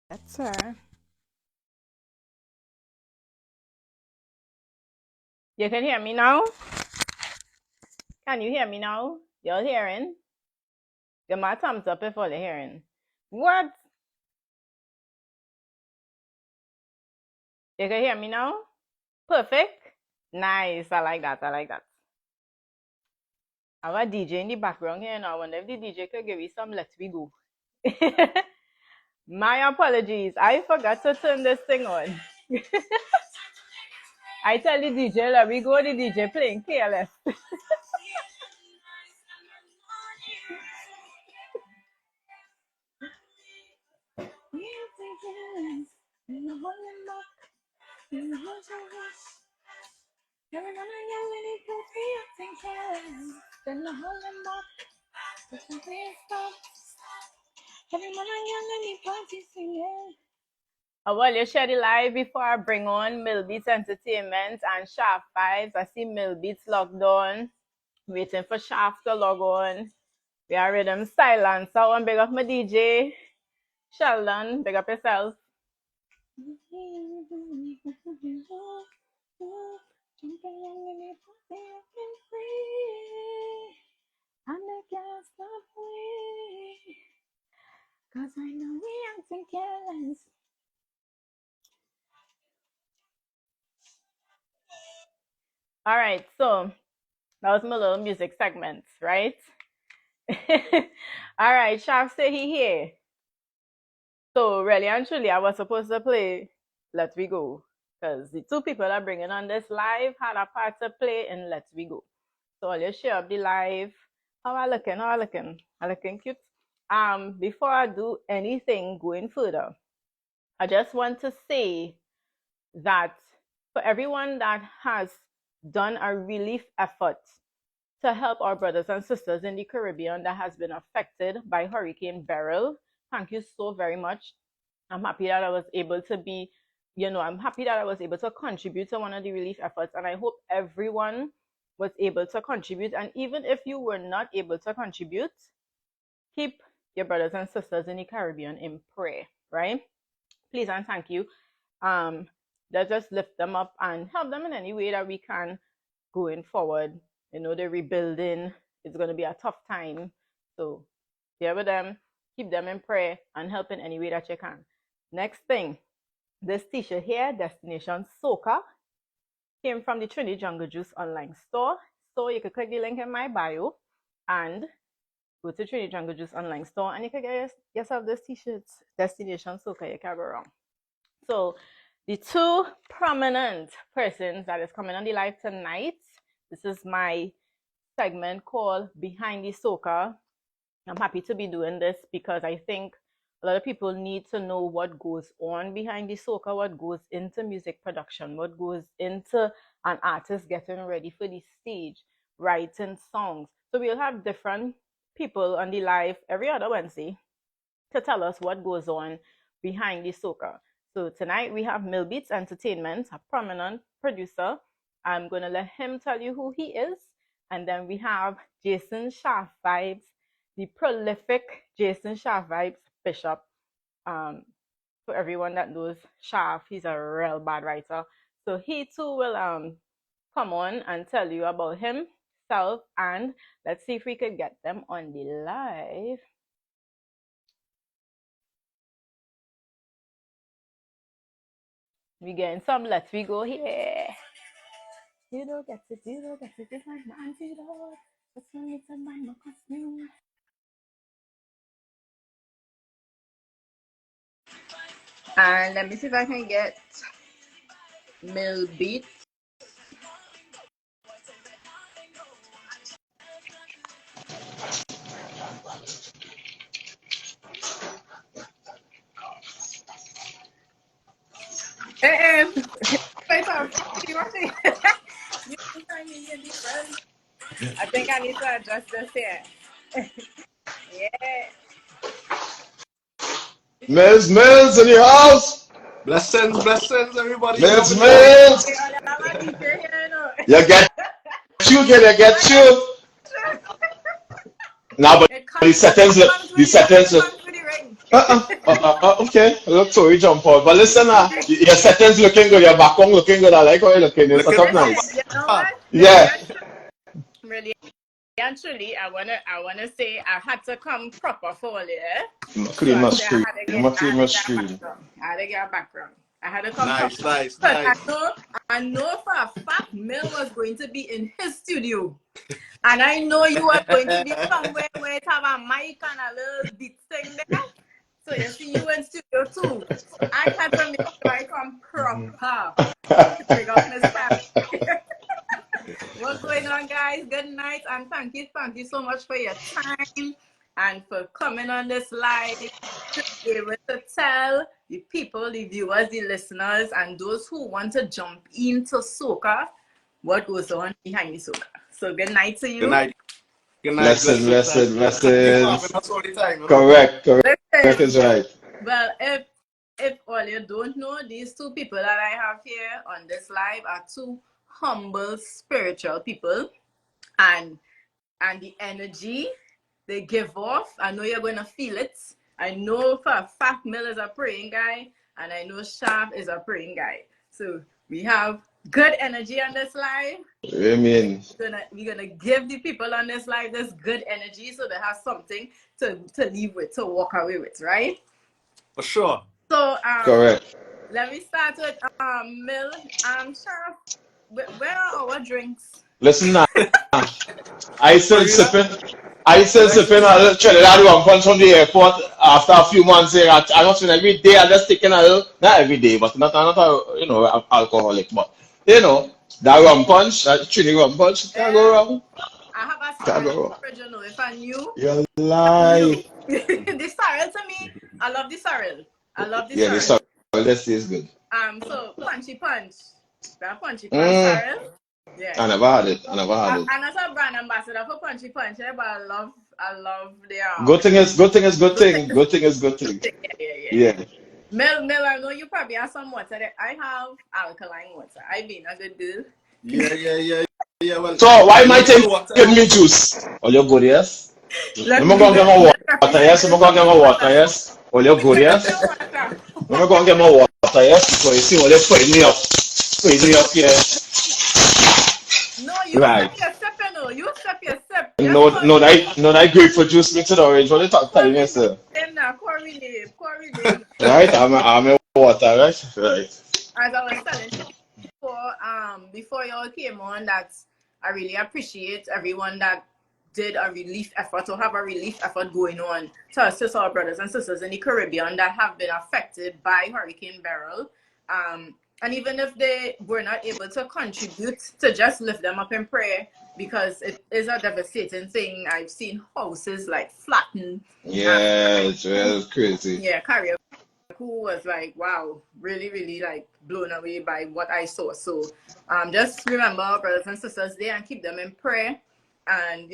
That's her. You can hear me now? Can you hear me now? You're hearing? Give my thumbs up if you're hearing. What? You can hear me now? Perfect. Nice. I like that. I like that. I have a DJ in the background here now. I wonder if the DJ could give me some Let We Go. My apologies. I forgot to turn this thing on. I tell the DJ, let me go, the DJ playing careless. Well, you share the live before I bring on Millbeatz Entertainment and Shaft Vibes. I see Millbeatz logged on, waiting for Shaft to log on. We are rhythm silence. So I want to big up my DJ, Sheldon. Big up yourself. Cause I know we acting careless. All right, so that was my little music segment, right? All right, Shaft say he here. So really and truly, I was supposed to play Let We Go. Because the two people that are bringing on this live had a part to play in Let We Go. So I'll just share up the live. How I looking? How I looking? I looking cute. Before I do anything going further, I just want to say that for everyone that has done a relief effort to help our brothers and sisters in the Caribbean that has been affected by Hurricane Beryl, thank you so very much. I'm happy that I was able to be, I'm happy that I was able to contribute to one of the relief efforts, and I hope everyone was able to contribute. And even if you were not able to contribute, keep your brothers and sisters in the Caribbean in prayer, right? Please and thank you. Let's just lift them up and help them in any way that we can going forward. The rebuilding is going to be a tough time. So bear with them, keep them in prayer, and help in any way that you can. Next thing, this t-shirt here, Destination Soca, came from the Trinity Jungle Juice online store. So you can click the link in my bio and go to Trinity Jungle Juice online store and you can get yourself this t-shirt, Destination Soca. You can't go wrong. So the two prominent persons that is coming on the live tonight, this is my segment called Behind the Soca. I'm happy to be doing this because I think a lot of people need to know what goes on behind the soca, what goes into music production, what goes into an artist getting ready for the stage, writing songs. So we'll have different people on the live every other Wednesday to tell us what goes on behind the soca. So tonight we have Millbeatz Entertainment, a prominent producer. I'm going to let him tell you who he is. And then we have Jason Shaft Vibes, the prolific Jason Shaft Vibes Bishop. For everyone that knows Shaft, he's a real bad writer. So he too will come on and tell you about himself. And let's see if we could get them on the live. We getting some Let We Go here. You don't get it, it's like my antidote. That's why it's a man costume. And let me see if I can get Millbeatz. I think I need to adjust this here. Yeah. Mills in the house. Blessings, everybody. Mills. You get you. Now, but the settings. Okay. Look, sorry, jump out. But listen, your settings looking good. Your background looking good. I like how you're looking. You're set Looking up bomb Listen, nice. you know bad. what? Yeah. Really and truly, I wanna say I had to come proper for all yeah. So Clean I my say screen. Clean my I had to get a screen. background. I had to get a background. I had to come Nice, proper. nice, Because nice. I know for a fact Mel was going to be in his studio. And I know you were going to be somewhere where it have a mic and a little beat thing there. So you see you in studio too. So I had to make sure I come proper to bring up Miss Family. What's going on, guys? Good night, and thank you so much for your time and for coming on this live to be able to tell the people, the viewers, the listeners, and those who want to jump into soca what goes on behind the soca. So good night to Good you. night. Good night. Blessings, Blessings. And blessings, thank you for having blessings. us all the time, you know. Correct Listen, is right. well, if all you don't know, these two people that I have here on this live are two humble spiritual people, and the energy they give off, I know you're going to feel it. I know for a fact Mill is a praying guy, and I know Sharp is a praying guy. So we have good energy on this live. Amen. We're gonna give the people on this live this good energy so they have something to leave with, to walk away with, right? For sure. So Correct. let me start with Mill. Sharp, where are our drinks? Listen now. I still Marina, sipping. I still let's sipping a little Trinidad rum punch from the airport after a few months here. I'm not saying every day. I'm just taking a little, not every day, but not a, alcoholic. But that rum punch, that Trinidad rum punch, can't go wrong. I have a Can't sorrel go wrong. original. If I knew, You I lie. knew. The sorrel to me, I love the sorrel. I love the Yeah, this sorrel. stuff. This is good. So punchy punch. That punchy punch Mm, sorrel. Yeah. I never had it. I never had it. I'm not a brand ambassador for punchy punch, but I love the Good thing is good thing is good good thing. thing. Good thing is good thing. Yeah. Yeah. Mel, I know you probably have some water there. I have alkaline water. I've been a good girl. Yeah. Well, So why am I you what taking me juice? All your good, yes? Let I'm me gonna be go get my the water, yes? I'm representative gonna for get your my water, water. yes? All your good, yes? Water. I'm gonna get my water, yes? So you see all they putting me up. Putting me up here. No, you Right. sip your sip, you know. You sip your sip. Just No call no me that no that grapefruit juice mixed with orange. What they telling me, sir? name now. Call me name. Call me name. Right? I'm a water, right? Right. As I was telling you before y'all came on, that I really appreciate everyone that did a relief effort or have a relief effort going on to assist our brothers and sisters in the Caribbean that have been affected by Hurricane Beryl. And even if they were not able to contribute, to just lift them up in prayer, because it is a devastating thing. I've seen houses like flattened. Yeah, it's real crazy. Yeah, Carrier, who was like, wow, really, really like blown away by what I saw. So just remember our brothers and sisters there and keep them in prayer. And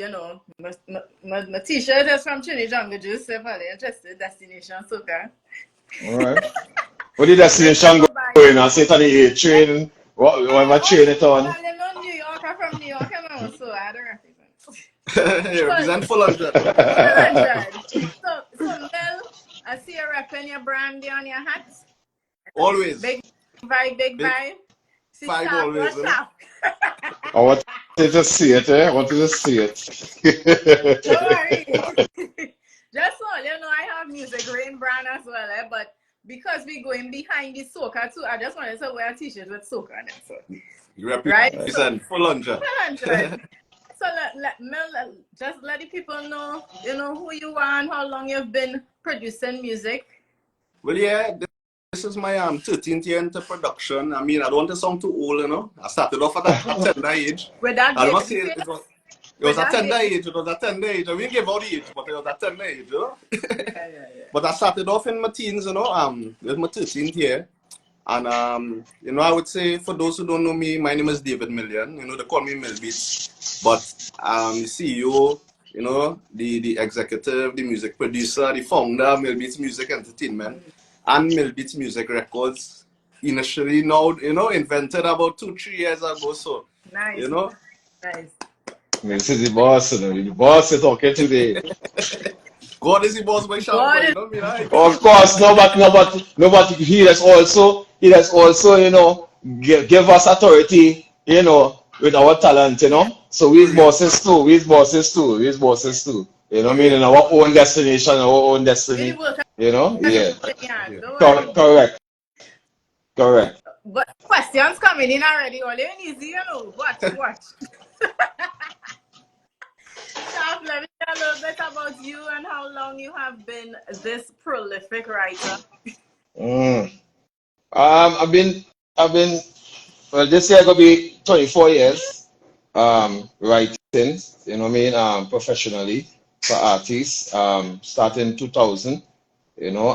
my t-shirt is from Trinity Jungle Juice, if you're interested, Destination Soca. Alright. What the destination going? I say it on the A train. Whatever train it on. Well, you know New York, I'm from New York, so I don't represent. You represent full 100. 100. So Mel, I see you repping your brandy on your hat. Always. Big vibe, big Big vibe. See, vibe sharp, always, you know. sharp. I want you to see it, eh? I want you to see it. Don't worry. Just so you know, I have music Rane brand as well, but because we going behind the soca too, I just wanted to wear a t-shirt with soca on it. So You right, represent full 100. 100. So just let the people know, who you are and how long you've been producing music. Well, yeah, this is my 13th year into production. I mean, I don't want to sound too old, you know. I started off at a tender age. With that I must baby say face, it was a tender age. It was a tender age. I didn't give out the age, but it was a tender age, you know. yeah. But I started off in my teens, you know. With my 13th year. And I would say, for those who don't know me, my name is David Millien. You know, they call me Millbeatz. But the CEO, you know, the executive, the music producer, the founder of Millbeatz Music Entertainment and Millbeatz Music Records, initially now, you know, invented about 2-3 years ago. So, Nice. you know. Nice. This is the boss, you know. The boss is talking today. God is the boss by Sharp, God but is you know me, right? Of course, nobody, he has also, give us authority, with our talent, So For we's real. bosses too, we's bosses too, we's bosses too. You know what I mean? Yeah. In our own destination, our own really destiny, work as a Yeah. put in your hands. Yeah. Don't worry. Correct, correct. But questions coming in already. All you need, watch, watch. Shaf, let me tell a little bit about you and how long you have been this prolific writer. Mm. I've been, well, this year gonna be 24 years, writing, you know what I mean, professionally for artists, starting 2000, you know,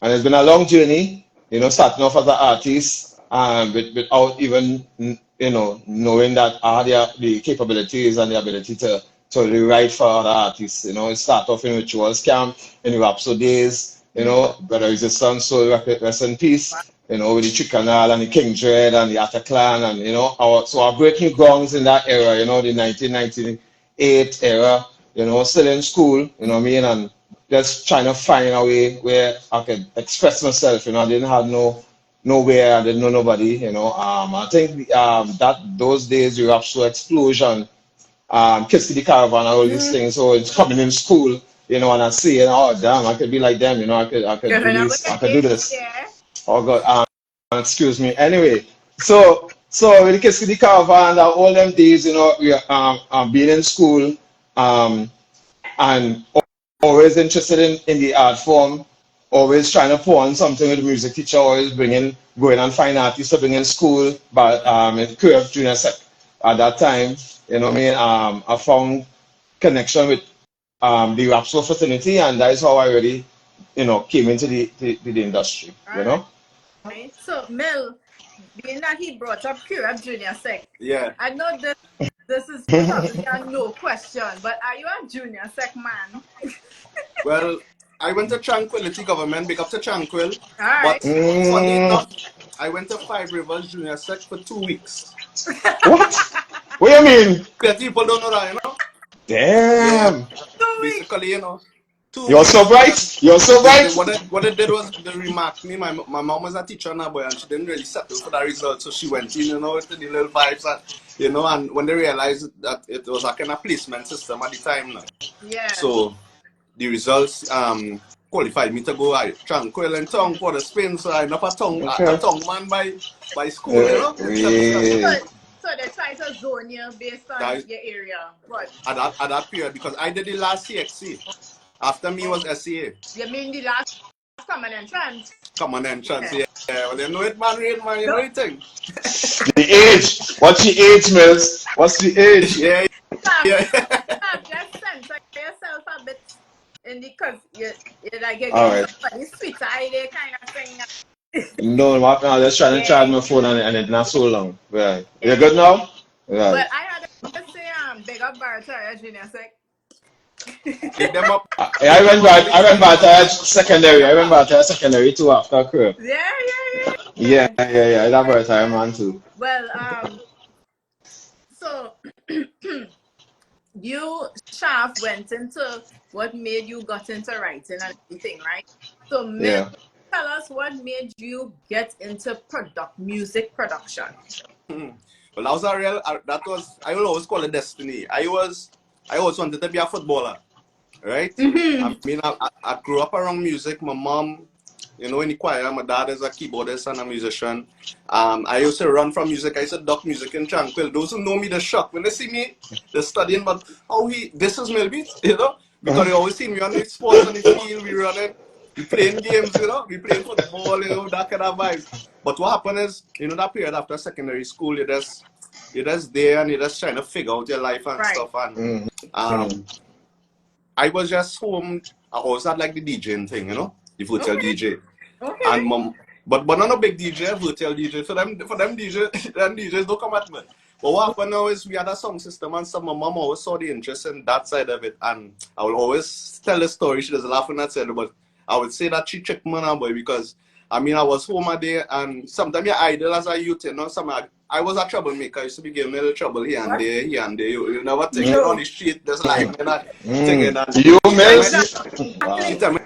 and it's been a long journey, starting off as an artist, without even, knowing that I had the capabilities and the ability to really write for other artists, it started off in rituals camp, in the Rhapsody days, Brother Resistance, Soul, Rest in Peace, with the Tricanal and the King Dread and the Ataclan, and, so our breaking grounds in that era, the 1998 era, still in school, you know what I mean, and just trying to find a way where I could express myself. I didn't have nowhere, I didn't know nobody. I think that those days you have so explosion, Kids to the Caravan and all these things. So it's coming in school, and I see, oh damn, I could be like them. I could You're do not going this, to I could do age this. there. Oh God, excuse me. Anyway, so with the Kids to the Caravan, all them days, we being in school, um, and always interested in the art form, always trying to pour on something with the music teacher, always going and find artists to bring in school, but in Curve Junior Sec at that time, you know what I mean, I found connection with the rap soul fraternity, and that is how I really, came into the industry, All right. So, Mel, being that he brought up Curab Junior Sec, Yeah. I know this is probably a no question, but are you a Junior Sec man? Well, I went to Tranquility Government, big up to Tranquil. All right. But funny Mm, enough, I went to Five Rivers Junior Sec for 2 weeks. what? What do you mean? Because people don't know that, Yeah. Damn. 2 weeks. Basically, 2 You're so weeks. bright. You're so bright. What they did was they remarked me. My mom was a teacher now, boy, and she didn't really settle for that result. So she went in, to the little vibes, and when they realized that it was a kind of placement system at the time now. Yeah. So the results qualified me to go Tranquil and Tongue for the spin. So I'm not a Okay. tongue man by school, in So, We, so they try to zone you based on that, your area. But at that period because I did the last CXC. After me was SCA. you mean the last common entrance? Come on entrance, Yeah. yeah. Well, you know it, man, Rane, man, you know No, it thing. the age. What's the age, Mills? What's the age? Yeah, stop, yeah. stop, just censor yourself a bit in because you're like you're All getting right. somebody sweet idea kind of thing. No, I'm just trying to charge Yeah, my phone and it's not so long. Right. You yeah. good now? Right. But I had to say big up Barata Junior Sec. Big them up, I big them went up, back. big I them went up, back man. to secondary. I went back to secondary too after career. Yeah, yeah, Yeah, yeah. yeah, yeah. That Very was time good. man too. Well, so you, Shaf, went into what made you got into writing and everything, right? So, Mill, Yeah. tell us what made you get into music production. Well, that was I will always call it destiny. I always wanted to be a footballer, right? I Mm-hmm. mean, I grew up around music. My mom, in the choir. My dad is a keyboardist and a musician. I used to run from music. I used to duck music in Tranquil. Those who know me, they're shocked when they see me. They're studying, but this is Millbeatz, because they always see me on the sports on the field. We running, we playing games, we playing football, that kind of vibes. But what happened is, that period after secondary school, you're just there and you're just trying to figure out your life and Right. stuff. And Mm-hmm. I was just home. I always had like the DJing thing, the virtual Okay. DJ. Okay. And but not a big DJ, virtual DJ. So for them DJ, them DJs don't come at me. But what happened now is we had a sound system and my mom always saw the interest in that side of it. And I will always tell the story. She doesn't laugh when I said it, but I would say that she tricked me now, boy, because I mean, I was home a day, and sometimes you're idle as a youth, you know. I was a troublemaker. I used to be giving a little trouble here and What? there, here and there. You never think it on Yo, the street, just lying in that thing. Mm. And You, she tell me, Mills? she exactly. tell me,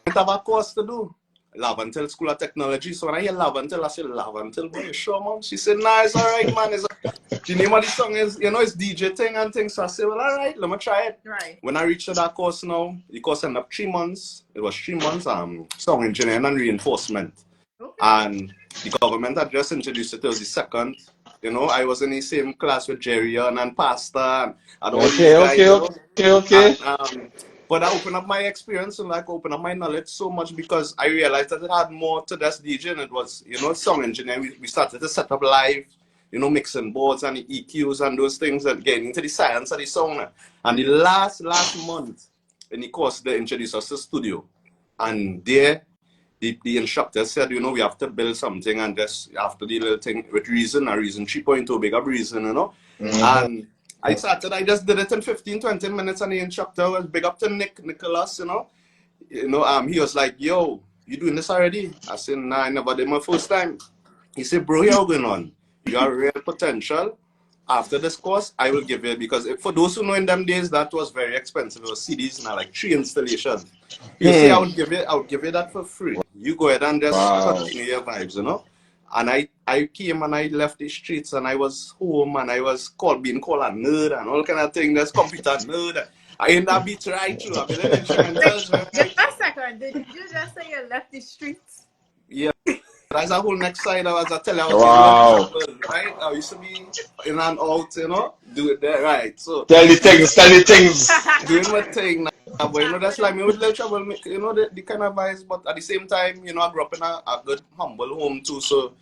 I have a course to do. Love until School of Technology. So when I hear love until, I say, love until, boy, you sure, mom? She said, nah, it's all right, man. The name of the song is, you know, it's DJ thing and things. So I said, well, all right, let me try it. Right. When I reached that course now, the course ended up 3 months. It was 3 months, song engineering and reinforcement. Okay. And the government had just introduced it. It was the second. You know, I was in the same class with Jerry and Pastor and all these Okay, guys, okay, you know. okay, okay. And but I opened up my experience and like opened up my knowledge so much because I realized that it had more to this DJ, and it was, you know, sound engineering. We started to set up live, you know, mixing boards and the EQs and those things and getting into the science of the sound. And the last month in the course they introduced us to studio. And there the instructor said, you know, we have to build something, and just after the little thing with Reason 3.0, big up Reason, you know. And I just did it in 15, 20 minutes, and the instructor was big up to Nicholas, you know. He was like, yo, you doing this already? I said, nah, I never did my first time. He said, bro, you're going on. You have real potential. After this course, I will give you, because for those who know, in them days, that was very expensive. It was CDs and like 3 installations. You say I would give you that for free. You go ahead and just Wow. continue your vibes, you know. And I came and I left the streets, and I was home, and I was being called a nerd and all kind of things. That's computer nerd. I end up beat right through. I've been in instrumentals. Give a second. Did you just say you left the streets? Yeah. That's a whole next side. I was telling you, I was getting a Wow. little trouble, right? I used to be in and out, you know, do it there, right? So Tell the things, tell the things. doing my thing now. But you know, that's like me with little trouble, you know, the kind of vibes. But at the same time, you know, I grew up in a good, humble home too. So,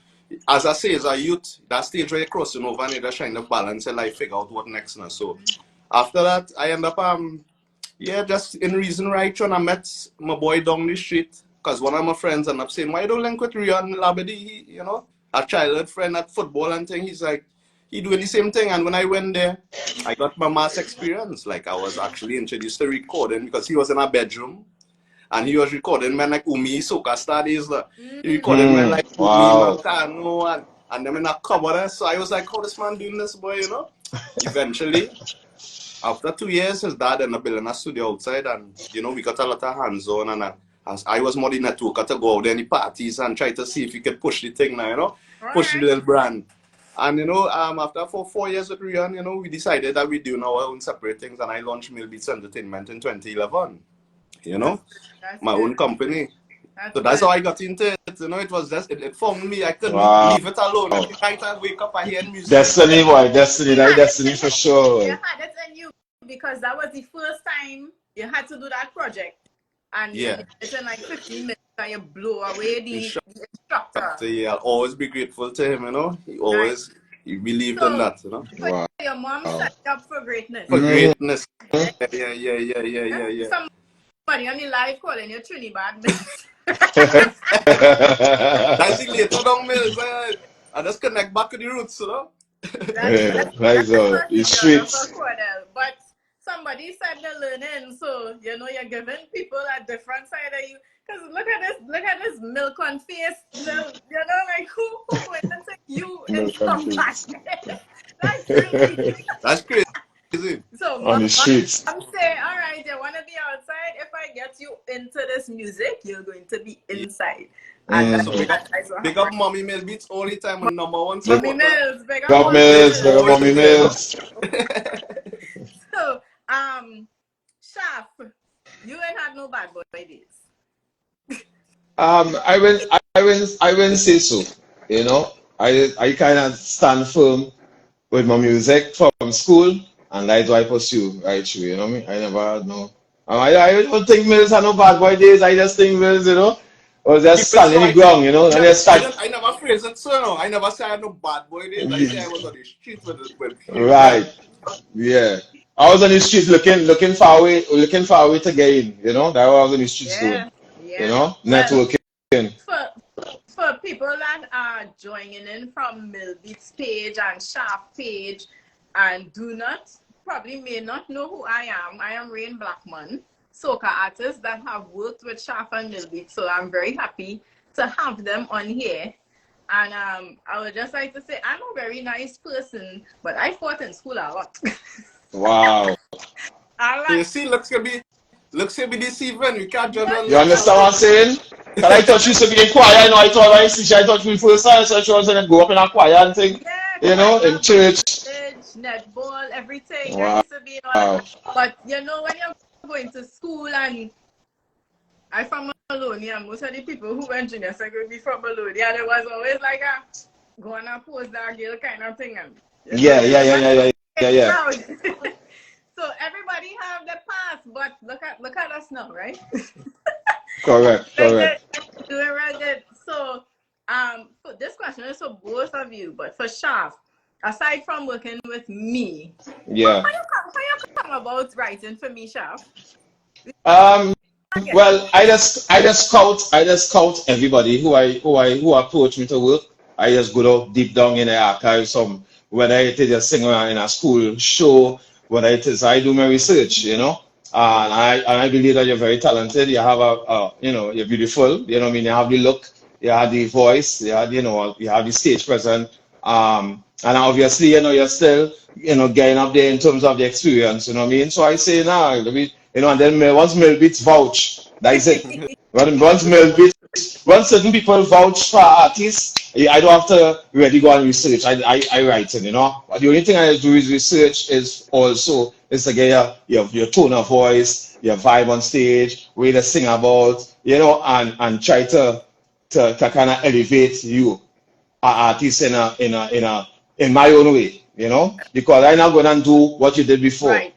as I say, as a youth, that stage where you're crossing over and you're just trying to balance your life, figure out what next now. So, after that, I end up, just in Reason Right, and I met my boy down the street. Because one of my friends ended up saying, why don't you link with Rian Labedi, you know, a childhood friend at football and thing. He's like, he doing the same thing. And when I went there, I got my mass experience. Like, I was actually introduced to recording because he was in a bedroom and he was recording men like Umi Soca studies. He recorded men like Umi Wow. Mancano and them in a cupboard. So I was like, how this man doing this, boy, you know? Eventually, after 2 years, his dad ended up building a studio outside, and, you know, we got a lot of hands-on, and I was more the networker to go out there in the parties and try to see if we could push the thing now, you know, push the little brand. And, you know, after 4 years with Rian, you know, we decided that we're doing our own separate things, and I launched Millbeatz Entertainment in 2011, you know, That's my good. own company. So that's how I got into it, you know. It was just, it found me. I couldn't Wow. leave it alone. Every night I wake up, I hear music. Destiny, boy. Destiny, that destiny for sure. You had it in you because that was the first time you had to do that project. And Yeah. it's in like 15 minutes and you blow away the instructor. So yeah, I'll always be grateful to him, you know. He believed in that, you know. Wow. Your mom set you up for greatness. For greatness. Yeah. Somebody on the live calling you Trinidad. That's the later down Mills. I just connect back to the roots, you know. Right, so the streets. But somebody said they're learning, so you know you're giving people a different side of you. Because look at this milk on face. You know, like who went and said you in some That's crazy. That's crazy. So On the streets. I'm saying, all right, you want to be outside. If I get you into this music, you're going to be inside. And So big up Mommy Millbeatz all the time and #1 supporter. Mommy Mills, big up Got Mills, big up Mommy Mills. So, Shaf, you ain't had no bad boy days. I wouldn't say so. You know, I kind of stand firm with my music from school, and that's why I pursue right through. You know what I mean? I never had no. I don't think Mills had no bad boy days. I just think Mills, you know, was just standing the ground, you know. I never phrased it so. No. I never said I had no bad boy days. I said I was on the street with right. Yeah. I was on the streets looking far away to get in, you know. That was on the streets doing, you know, networking. For people that are joining in from Millbeatz page and Shaft page and may not know who I am Rane Blackman, soca artist that have worked with Shaft and Millbeatz. So I'm very happy to have them on here. And I would just like to say, I'm a very nice person, but I fought in school a lot. Wow. You see, looks can be deceiving. We can't judge on You understand what I'm saying? Because I thought she used to be in choir, you know, I thought we first started, so she was going to go up in a choir and thing, you know, in church. Netball, everything. Wow. I used to be in all that. But you know, when you're going to school, and I'm from Bologna, and most of the people who went junior secondary from Bologna, there was always like a go on and pose that girl kind of thing. And, Yeah. So everybody have the past, but look at us now, right? Correct. Doing real good. So this question is for both of you, but for Shaf, aside from working with me, yeah. How you come about writing for me, Shaf? Well, I just scout everybody who approach me to work. I just go down deep down in the archive, whether it is a singer in a school show, whether it is I do my research, you know. And I believe that you're very talented. You have you're beautiful. You know what I mean? You have the look, you have the voice, you have the stage presence. And obviously, you know, you're still, you know, getting up there in terms of the experience, you know what I mean? So I say, and then once Millbeatz vouch, that is it. Once certain people vouch for artists, I don't have to really go and research. I write it, you know. But the only thing I do is research is to get your tone of voice, your vibe on stage, way to sing about, you know, and try to kind of elevate you, artist in my own way, you know, because I'm not going to do what you did before. Right.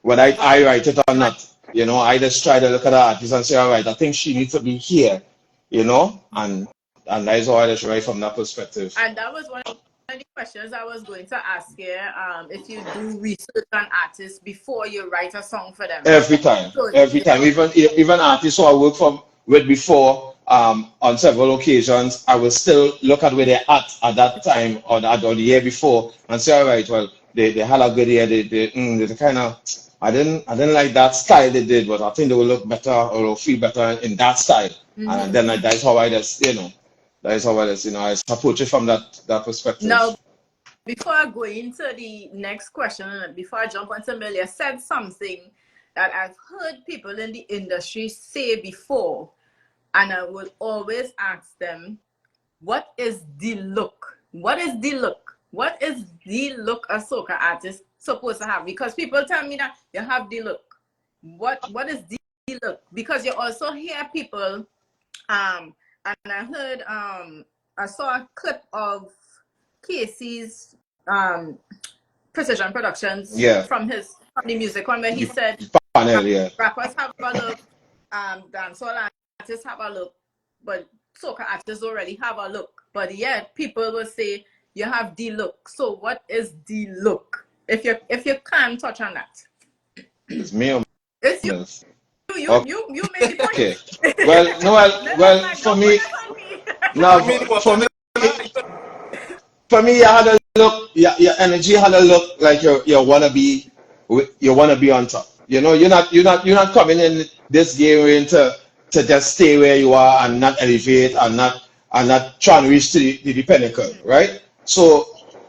Whether I write it or not, you know, I just try to look at the artist and say, all right, I think she needs to be here, you know, and that's how I just write from that perspective. And that was one of the questions I was going to ask you. If you do research on artists before you write a song for them. Every time. Even artists who I worked with before, on several occasions, I will still look at where they're at that time or the year before and say, all right, well, they had a good year. They kind of, I didn't like that style they did, but I think they will look better or will feel better in that style. And then that's how I just, you know, I approach it from that perspective. Now, before I go into the next question, before I jump onto Millie, I said something that I've heard people in the industry say before, and I will always ask them, what is the look? What is the look? What is the look a soca artist supposed to have? Because people tell me that you have the look. What is the look? Because you also hear people, and I heard, I saw a clip of Casey's Precision Productions from the music one where he said rappers have a look, dancehall artists have a look, but soca artists already have a look. But yet people will say you have the look. So what is the look? If you can touch on that. It's me or it's you. Okay. You made the point. Okay. Well, for me, now for me, you had a look. Your energy had a look like you wanna be on top. You know, you're not coming in this game to just stay where you are and not elevate and not trying to reach to the pinnacle, right? So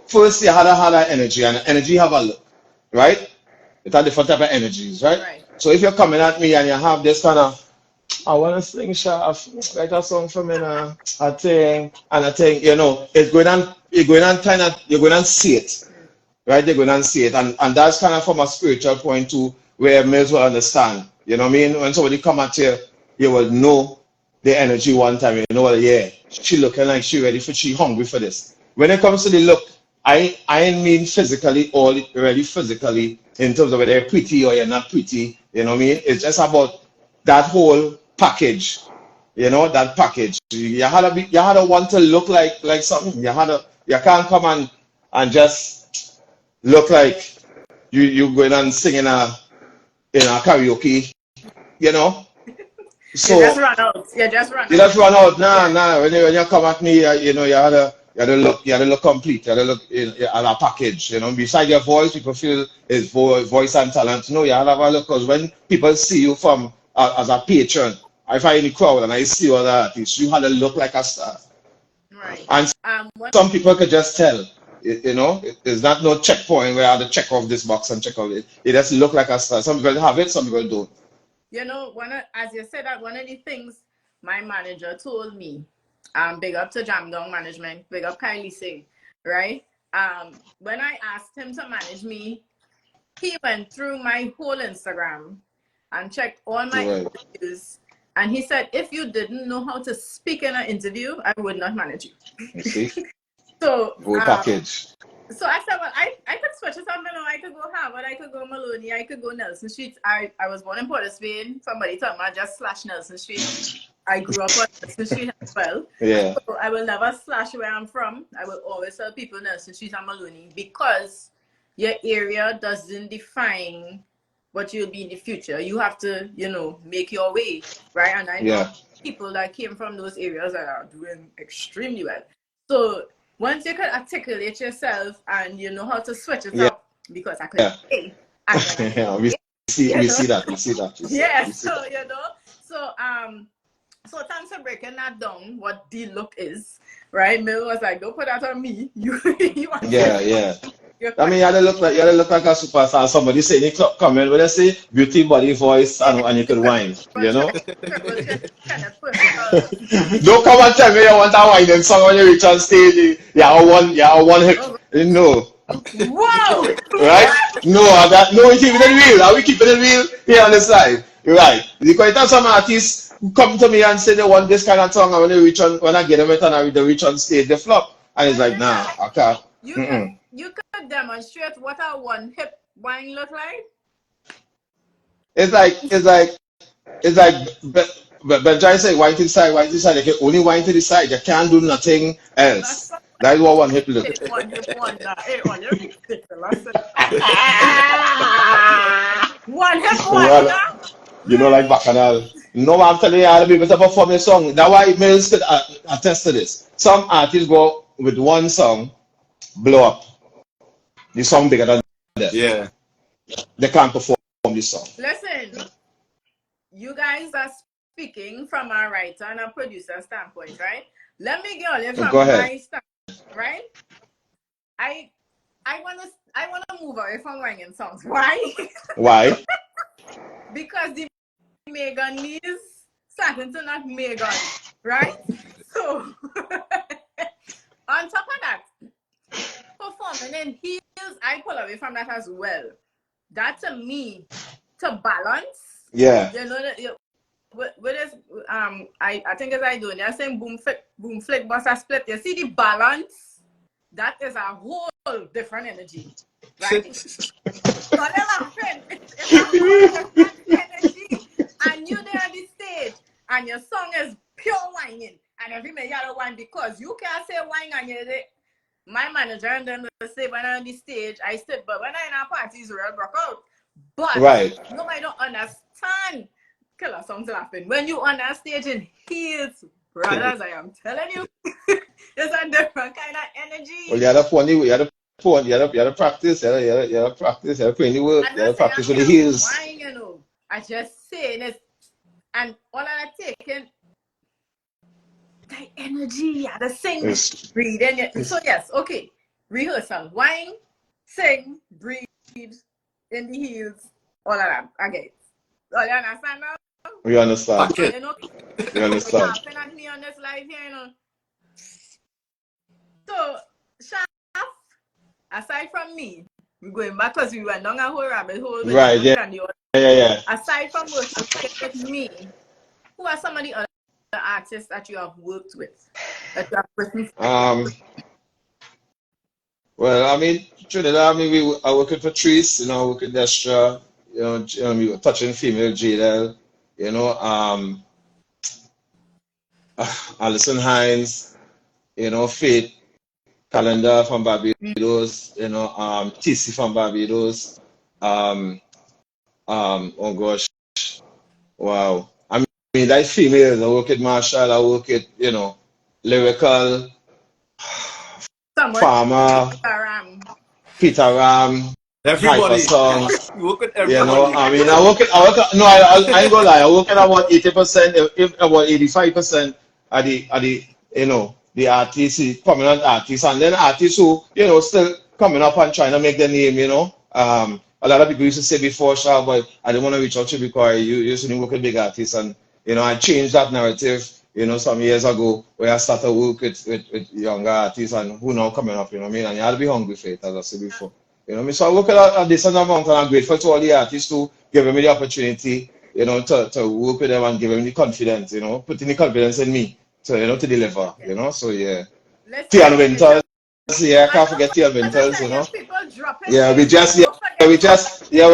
first you had a energy, and energy have a look, right? It's a different type of energies, right? So if you're coming at me and you have this kind of, I want to sing, write a song for me now, I think, you know, you're going to see it, right? You're going to see it, and that's kind of from a spiritual point too, where Mills will understand, you know what I mean? When somebody come at you, you will know the energy one time, you know, well, yeah, she looking like she hungry for this. When it comes to the look, I mean physically or really physically in terms of whether you're pretty or you're not pretty, you know what I mean? It's just about that whole package, you know, that package. You had to want to look like something. You can't come and just look like you going and sing in a karaoke, you know. So you just run out. You just run out. Nah. When you come at me, you know, you had to look complete. You had to look at a package. You know, beside your voice, people feel his voice and talent. No, you had to have a look, because when people see you from as a patron, if I in the crowd and I see other artists, you had to look like a star. Right. And One some people could just tell. You know, there's not no checkpoint where I have to check off this box and check off it. It just look like a star. Some people have it, some people don't. You know, as you said that, one of the things my manager told me, big up to Jam Down Management, big up Kylie Singh, right? When I asked him to manage me, he went through my whole Instagram and checked all my Right. interviews. And he said, if you didn't know how to speak in an interview, I would not manage you. You see? So, Whole package. so I said, well, I could switch it up, you know, I could go Harvard, I could go Maloney, I could go Nelson Street. I was born in Port of Spain. Somebody told me I just slash Nelson Street. I grew up on Nelson Street as well. Yeah. So I will never slash where I'm from. I will always tell people Nelson Street and Maloney, because your area doesn't define what you'll be in the future. You have to, you know, make your way, right? And I know people that came from those areas that are doing extremely well. So once you can articulate yourself and you know how to switch it up, because I could say, we see that. So you know, so thanks for breaking that down. What the look is, right? Mill was like, don't put that on me. You want I mean, you had to look like a superstar. Somebody say in the club comment when they say beauty, body, voice, and you could whine. You know. Don't come and tell me you want a whining song when you reach on stage. You have one hip. No. Whoa! Right? No, we keep it real. We keep it real here on this live. Right. Because some artists come to me and say they want this kind of song, and when I get them it and they reach on stage, they flop. And it's like, nah, I can't. You could demonstrate what a one hip wine look like? It's like but Jai say wine to the side, you can only wine to the side, you can't do nothing else. That's what one hip look. One hip wonder. Hey, one you're ridiculous. One hip wonder. You know, like Bacchanal. No, I'm telling you, I'll be able to perform a song. That's why Mills could attest to this. Some artists go with one song, blow up. The song bigger than them. Yeah. They can't perform this song. Listen, you guys are speaking from a writer and a producer standpoint, right? Let me get it from my standpoint, right? I wanna move away from wanging songs. Why? Why? Because the Megan is starting to not Megan, right? So on top of that, performing in heels, I pull away from that as well. That to me, to balance. Yeah. You know that with this, I think as I do, they're saying boom flick, bust a split. You see the balance? That is a whole different energy, right? So they're laughing. It's a whole different energy, and you there on the stage, and your song is pure whining, and every man you whine because you can't say whine and you're there. My manager and them say when I'm on the stage, I sit, but when I'm in a party, it's real broke out. But nobody don't understand. Killer songs laughing. When you on that stage in heels, brothers, I am telling you, it's a different kind of energy. Well, you had a funny, you had to practice, you had to practice, you had to put in the work, you had to practice with the heels. Wine, you know, I just saying it, and all I taking. The energy, the sing, breathe, and so yes, okay. Rehearsal, whine, sing, breathe, in the heels, all of that. Okay, so you understand now? We understand. Okay. You know, we understand. Laughing at me on this live here, you know. So, Shaf, aside from me, we're going back because we went down a whole rabbit hole. Right? Yeah. Aside from working with me, who are some of the other artists that you have worked with, that you have written for? Well, I mean, Trinidad, I mean, I working for Trees, you know, I work with Destra, you know, we were touching female JDL, you know, Alison Hines, you know, Faith, Calendar from Barbados, you know, TC from Barbados, oh gosh, wow. I mean, like females, I work with Marshall, I work with, you know, Lyrical, Farmer, Peter Ram, hyper Everybody. song. You work with You know, everybody. I mean, no, I ain't gonna lie. I work at about 80%, if about 85% are the, you know, the artists, the prominent artists, and then artists who, you know, still coming up and trying to make their name, you know. A lot of people used to say before, Sha, but I didn't want to reach out to you because you used to work with big artists, and, you know, I changed that narrative, you know, some years ago, where I started work with younger artists and who now coming up, you know what I mean? And you had to be hungry for it, as I said before. You know what I mean? So I work at a decent amount, and I'm grateful to all the artists who give me the opportunity, you know, to work with them and give them the confidence, you know, putting the confidence in me to, you know, to deliver, you know. So yeah. Tian Listen, Winters, yeah, I I can't know forget Tian what I Winters, you tell you, know. people dropping Yeah, names. Don't forget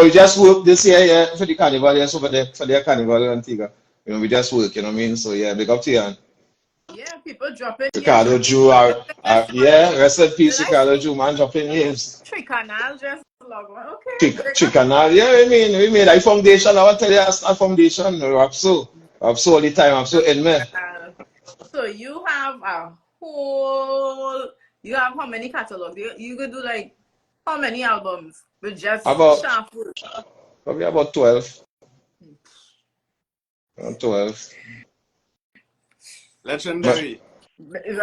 we just work this year, yeah, for the carnival, yeah, so for their carnival in Antigua. You know, we just work, you know what I mean? So yeah, big up Tian. yeah, people dropping names. Ricardo Jew, yeah, rest in peace, Did I Ricardo see Jew, man, dropping names. Tricanal just log on? Okay, big up. Chicken, yeah, we made a foundation. I want to tell you, a foundation. I'm so all the time. I'm so in me. So you have a whole. You have how many catalogs? You could do like how many albums with just About shuffle? probably about 12. 12. Legendary.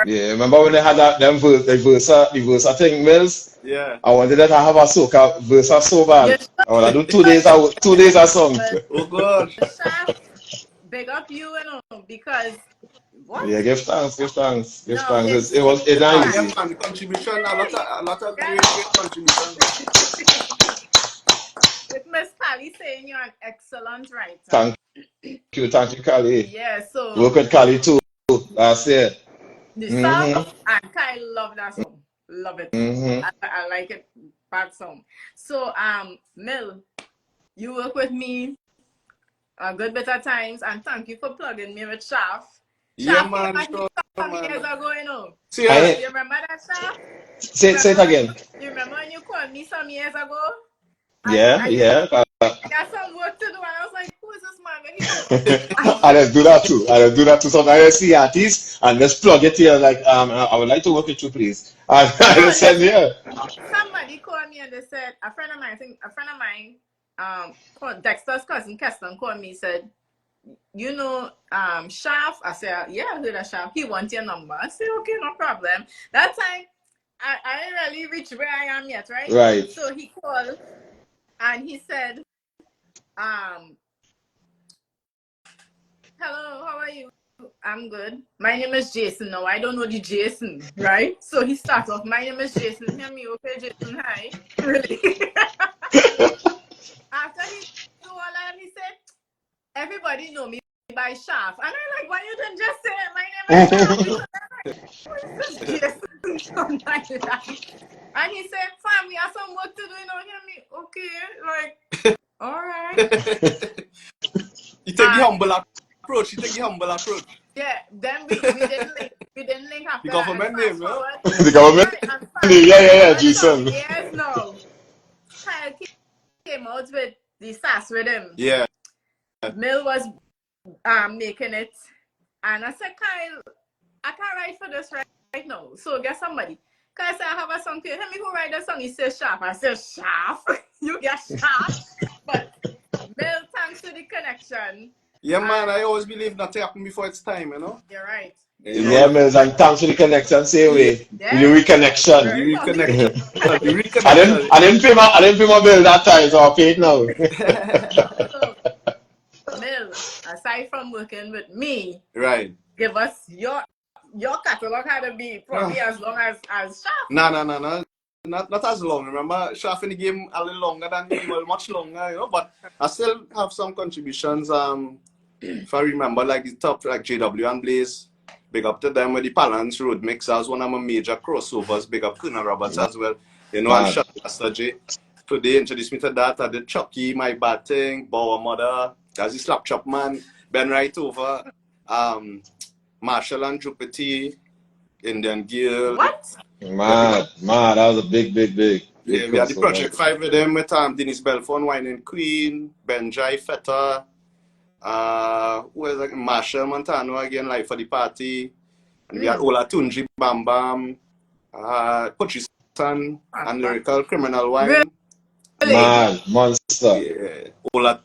Yeah, remember when they had that them the Versa thing, Mills? Yeah. I wanted that I have a soca Versa so bad. Yes, I want to do 2 days a 2 days a song. Oh gosh. Shaft, big up you know because what? Yeah, give thanks, give thanks, give No, thanks. it's It's not Yeah, easy. man, contribution, a lot of yeah. great contributions. With Miss Kali saying you're an excellent writer. Thank thank you, Kali. Yeah, so Work with Kali too last year. the song Mm-hmm. and Kai love that song. Love it. Mm-hmm. I like it. Bad song. So Mill, you work with me a good bit of times and thank you for plugging me with Shaft. Yeah, Shaft came man, back sure, some man. years ago, you know. Serious. I You remember that Shaft? say it again. You remember when you called me some years ago? Yeah, And you yeah. got some work to do and I was like, who is this man? He come. I just do that too. I just do that too. Sometimes I see artists and just plug it here like I would like to work with you, please. And I No, just said yeah. somebody called me and they said a friend of mine, I think a friend of mine, Dexter's cousin Keston called me, said, you know, Shaft. I said, yeah, I heard of Shaft. He wants your number. I said, okay, no problem. That time I didn't really reach where I am yet, right? Right. So he called and he said, hello, how are you? I'm good. My name is Jason. No, I don't know the Jason, right? So he starts off, my name is Jason. Hear me, okay, Jason, hi. Really? After he do all that, he said, everybody know me by Shaft. And I'm like, why you didn't just say my name is Shaft? Because I'm like, who is this Jason from my life? And he said, fam, we have some work to do, you know, hear me, okay, like, all right. You take the humble approach. You take the humble approach. Yeah, then we didn't link. We didn't link after The that. And government fast name, no? forward, The government. right? And Yeah, fast forward some Jason. years now. Kyle came out with the sass with him. Yeah. Mill was making it, and I said, Kyle, I can't write for this right now. So get somebody. Kyle said, I have a song to you. Tell me who write the song. He says Shaft. I said Shaft. You get Shaft. But Mill, thanks to the connection. Yeah, man, I always believe nothing happened before it's time, you know? You're right. Yeah, Mills, and thanks for the connection, say way. Yeah. The reconnection. Very The positive. reconnection. The reconnection. I didn't pay my bill that time, so I pay it now. So, Mill, aside from working with me, Right. give us your catalog had to be probably as long as Shaft. No. Not as long. Remember, Shaft in the game a little longer than me, well, much longer, you know. But I still have some contributions. If I remember, like the top, like JW and Blaze, big up to them with the Balance Road Mix. That was one of my major crossovers. Big up Kuna Roberts as well, you know. And Mad. Shaft yesterday. Today introduced me to that. I did Chucky, My Bad Thing, Bauer Mother. That's the Slap Chop Man. Ben Right Over. Marshall and Jupiter. Indian Girl. What? Mad. That was a big Yeah, we had the crossover. Project 5 with them with Dennis Belfort, Whining Queen, Benjai Feta, who is like Marshall Montano again, like for the party. And we had Ola Tunji Bam Bam, Puchisan, and Lyrical Criminal Wine. Man, monster. Yeah. All that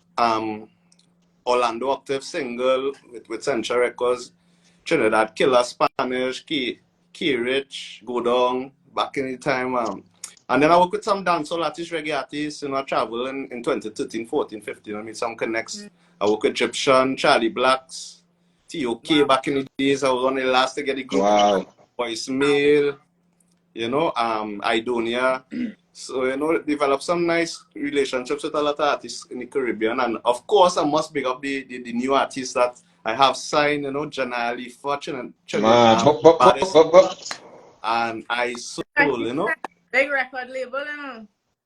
Orlando Octave single with Central Records, Trinidad Killer, Spanish, Key Rich, Go Down, back in the time. And then I work with some dancehall artists, reggae artists, I travel in 2013, 14, 15. I mean, some connects. I work with Egyptian, Charlie Blacks, TOK back in the days. I was one of the last to get the group. Wow. Voicemail, Idonia. So, develop some nice relationships with a lot of artists in the Caribbean. And of course, I must pick up the new artists that I have signed, Janali for Man. Baddest, and I Soul, Big record label,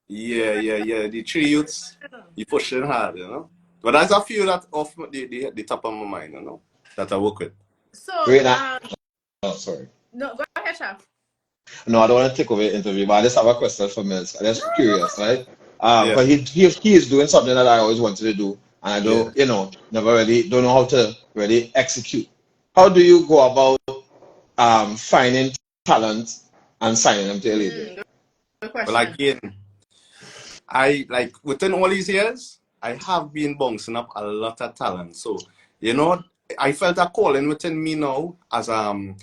Yeah. The three youths, you pushing hard, But there's a few that off the top of my mind, that I work with. So, Wait, oh, sorry. no, go ahead, Chef. No, I don't want to take over the interview, but I just have a question for Mills. I'm just curious, right? Yeah. But he is doing something that I always wanted to do, and I don't, never really don't know how to really execute. How do you go about finding talent and signing them to a label? Good question. Well, again, I like within all these years, I have been bouncing up a lot of talent. So, I felt a calling within me now as a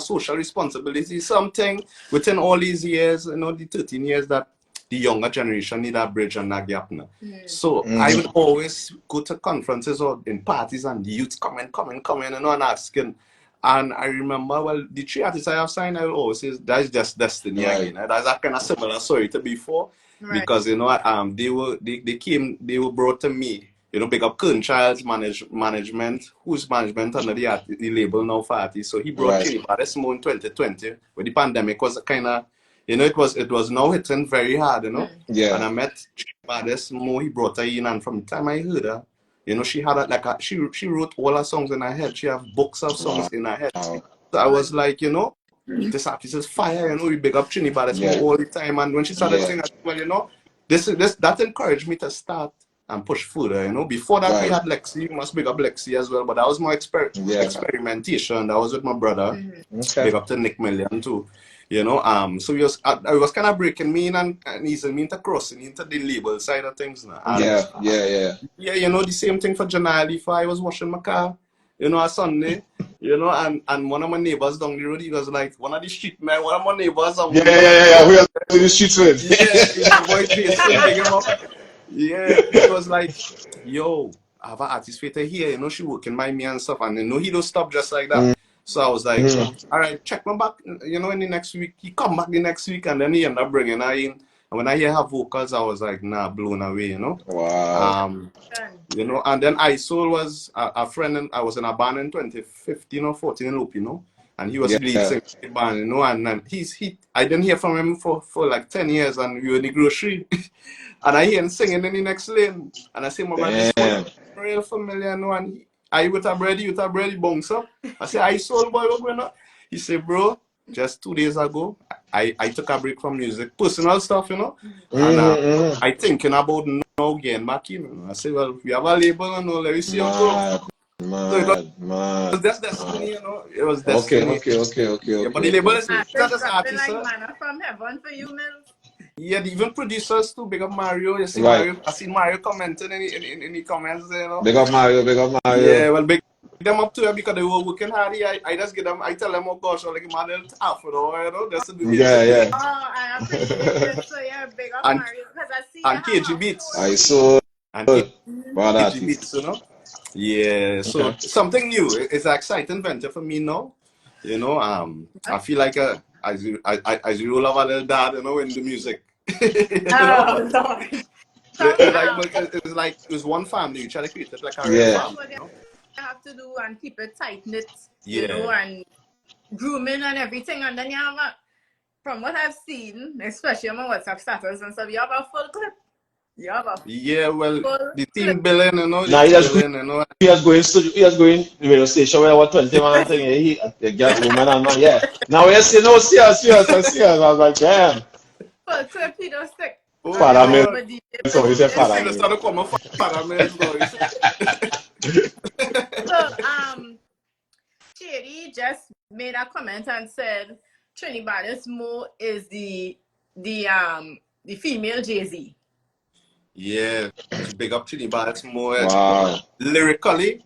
social responsibility, something within all these years, the 13 years that the younger generation need a bridge and a gap now. So I would always go to conferences or in parties and the youth coming, and asking. And I remember, well, the three artists I have signed, I will always say that's just destiny again. That's a kind of similar story to before. Right. Because they were brought to me, big up Kern Child's management, whose management under the label now for artists. So he brought Trini Baddest Mo in 2020, where the pandemic was kind of, it was now hitting very hard, Yeah. And I met Trini Baddest Mo, he brought her in, and from the time I heard her, she had she wrote all her songs in her head. She have books of songs in her head. So I was like, this artist is fire, we big up Trini Baddest Mo all the time. And when she started singing, I said, well, that encouraged me to start and push further, Before that, we had Lexi, we must big up Lexi as well, but that was my experimentation. That was with my brother. Big up to Nick Millien too. So I was kind of breaking me in and easing me into crossing into the label side of things now. And Yeah. The same thing for Janelle. If I was washing my car, a Sunday, and one of my neighbors down the road, he was like, one of the street men, one of my neighbors. Yeah. We are in the streets with. Yeah, his voice basing, big him up. Yeah, he was like, yo, I have an artist waiter here, she working by me and stuff, and he don't stop just like that. So I was like, all right, check my back, in the next week. He come back the next week, and then he ended up bringing her in. And when I hear her vocals, I was like, blown away, Wow. And then iSoul was a friend, and I was in a band in 2015 or 14 in Loop, and he was lead singer in the band, and I didn't hear from him for like 10 years, and we were in the grocery, and I hear him singing in the next lane, and I say, my man, this one real familiar, and I with a bread, you with a bread, bounce up. I say, iSoul boy, what's going on? He said, bro, just 2 days ago, I took a break from music, personal stuff, and I thinking about now getting back in. I say, well, we have a label, let me see how it goes. So it was just destiny, It was destiny. Okay. But the label is not just artists. Like manna from heaven for you, Mills. Yeah, even producers too. Big up Mario. You see Mario. I see Mario commenting in the comments there, Big up Mario. Yeah, well, big them up too because they were working hard. I just get them. I tell them, oh gosh, like my little tough, just to do Yeah. Oh, I appreciate it. So yeah, big up Mario because I see and KG Beats. iSoul. And KG Beats, Yeah, so something new. It's an exciting venture for me now. I feel like as you roll over a little dad, in the music. Oh, Lord. It's one family. You try to create it like a real family. That's what you have to do and keep it tight knit, Yeah. and grooming and everything. And then you have from what I've seen, especially on my WhatsApp status and stuff, you have a full clip. Well, the team billing, He has going studio. He has going radio station where what 20 man thing. He gets woman and man. Yeah. Now yes, serious. I was like, damn. Full clip, he don't stick. Paramil. So he said Paramil. So, Cherry just made a comment and said Trini Baddest Mo is the female Jay-Z. Yeah, big up Trinidad more. Wow. Lyrically,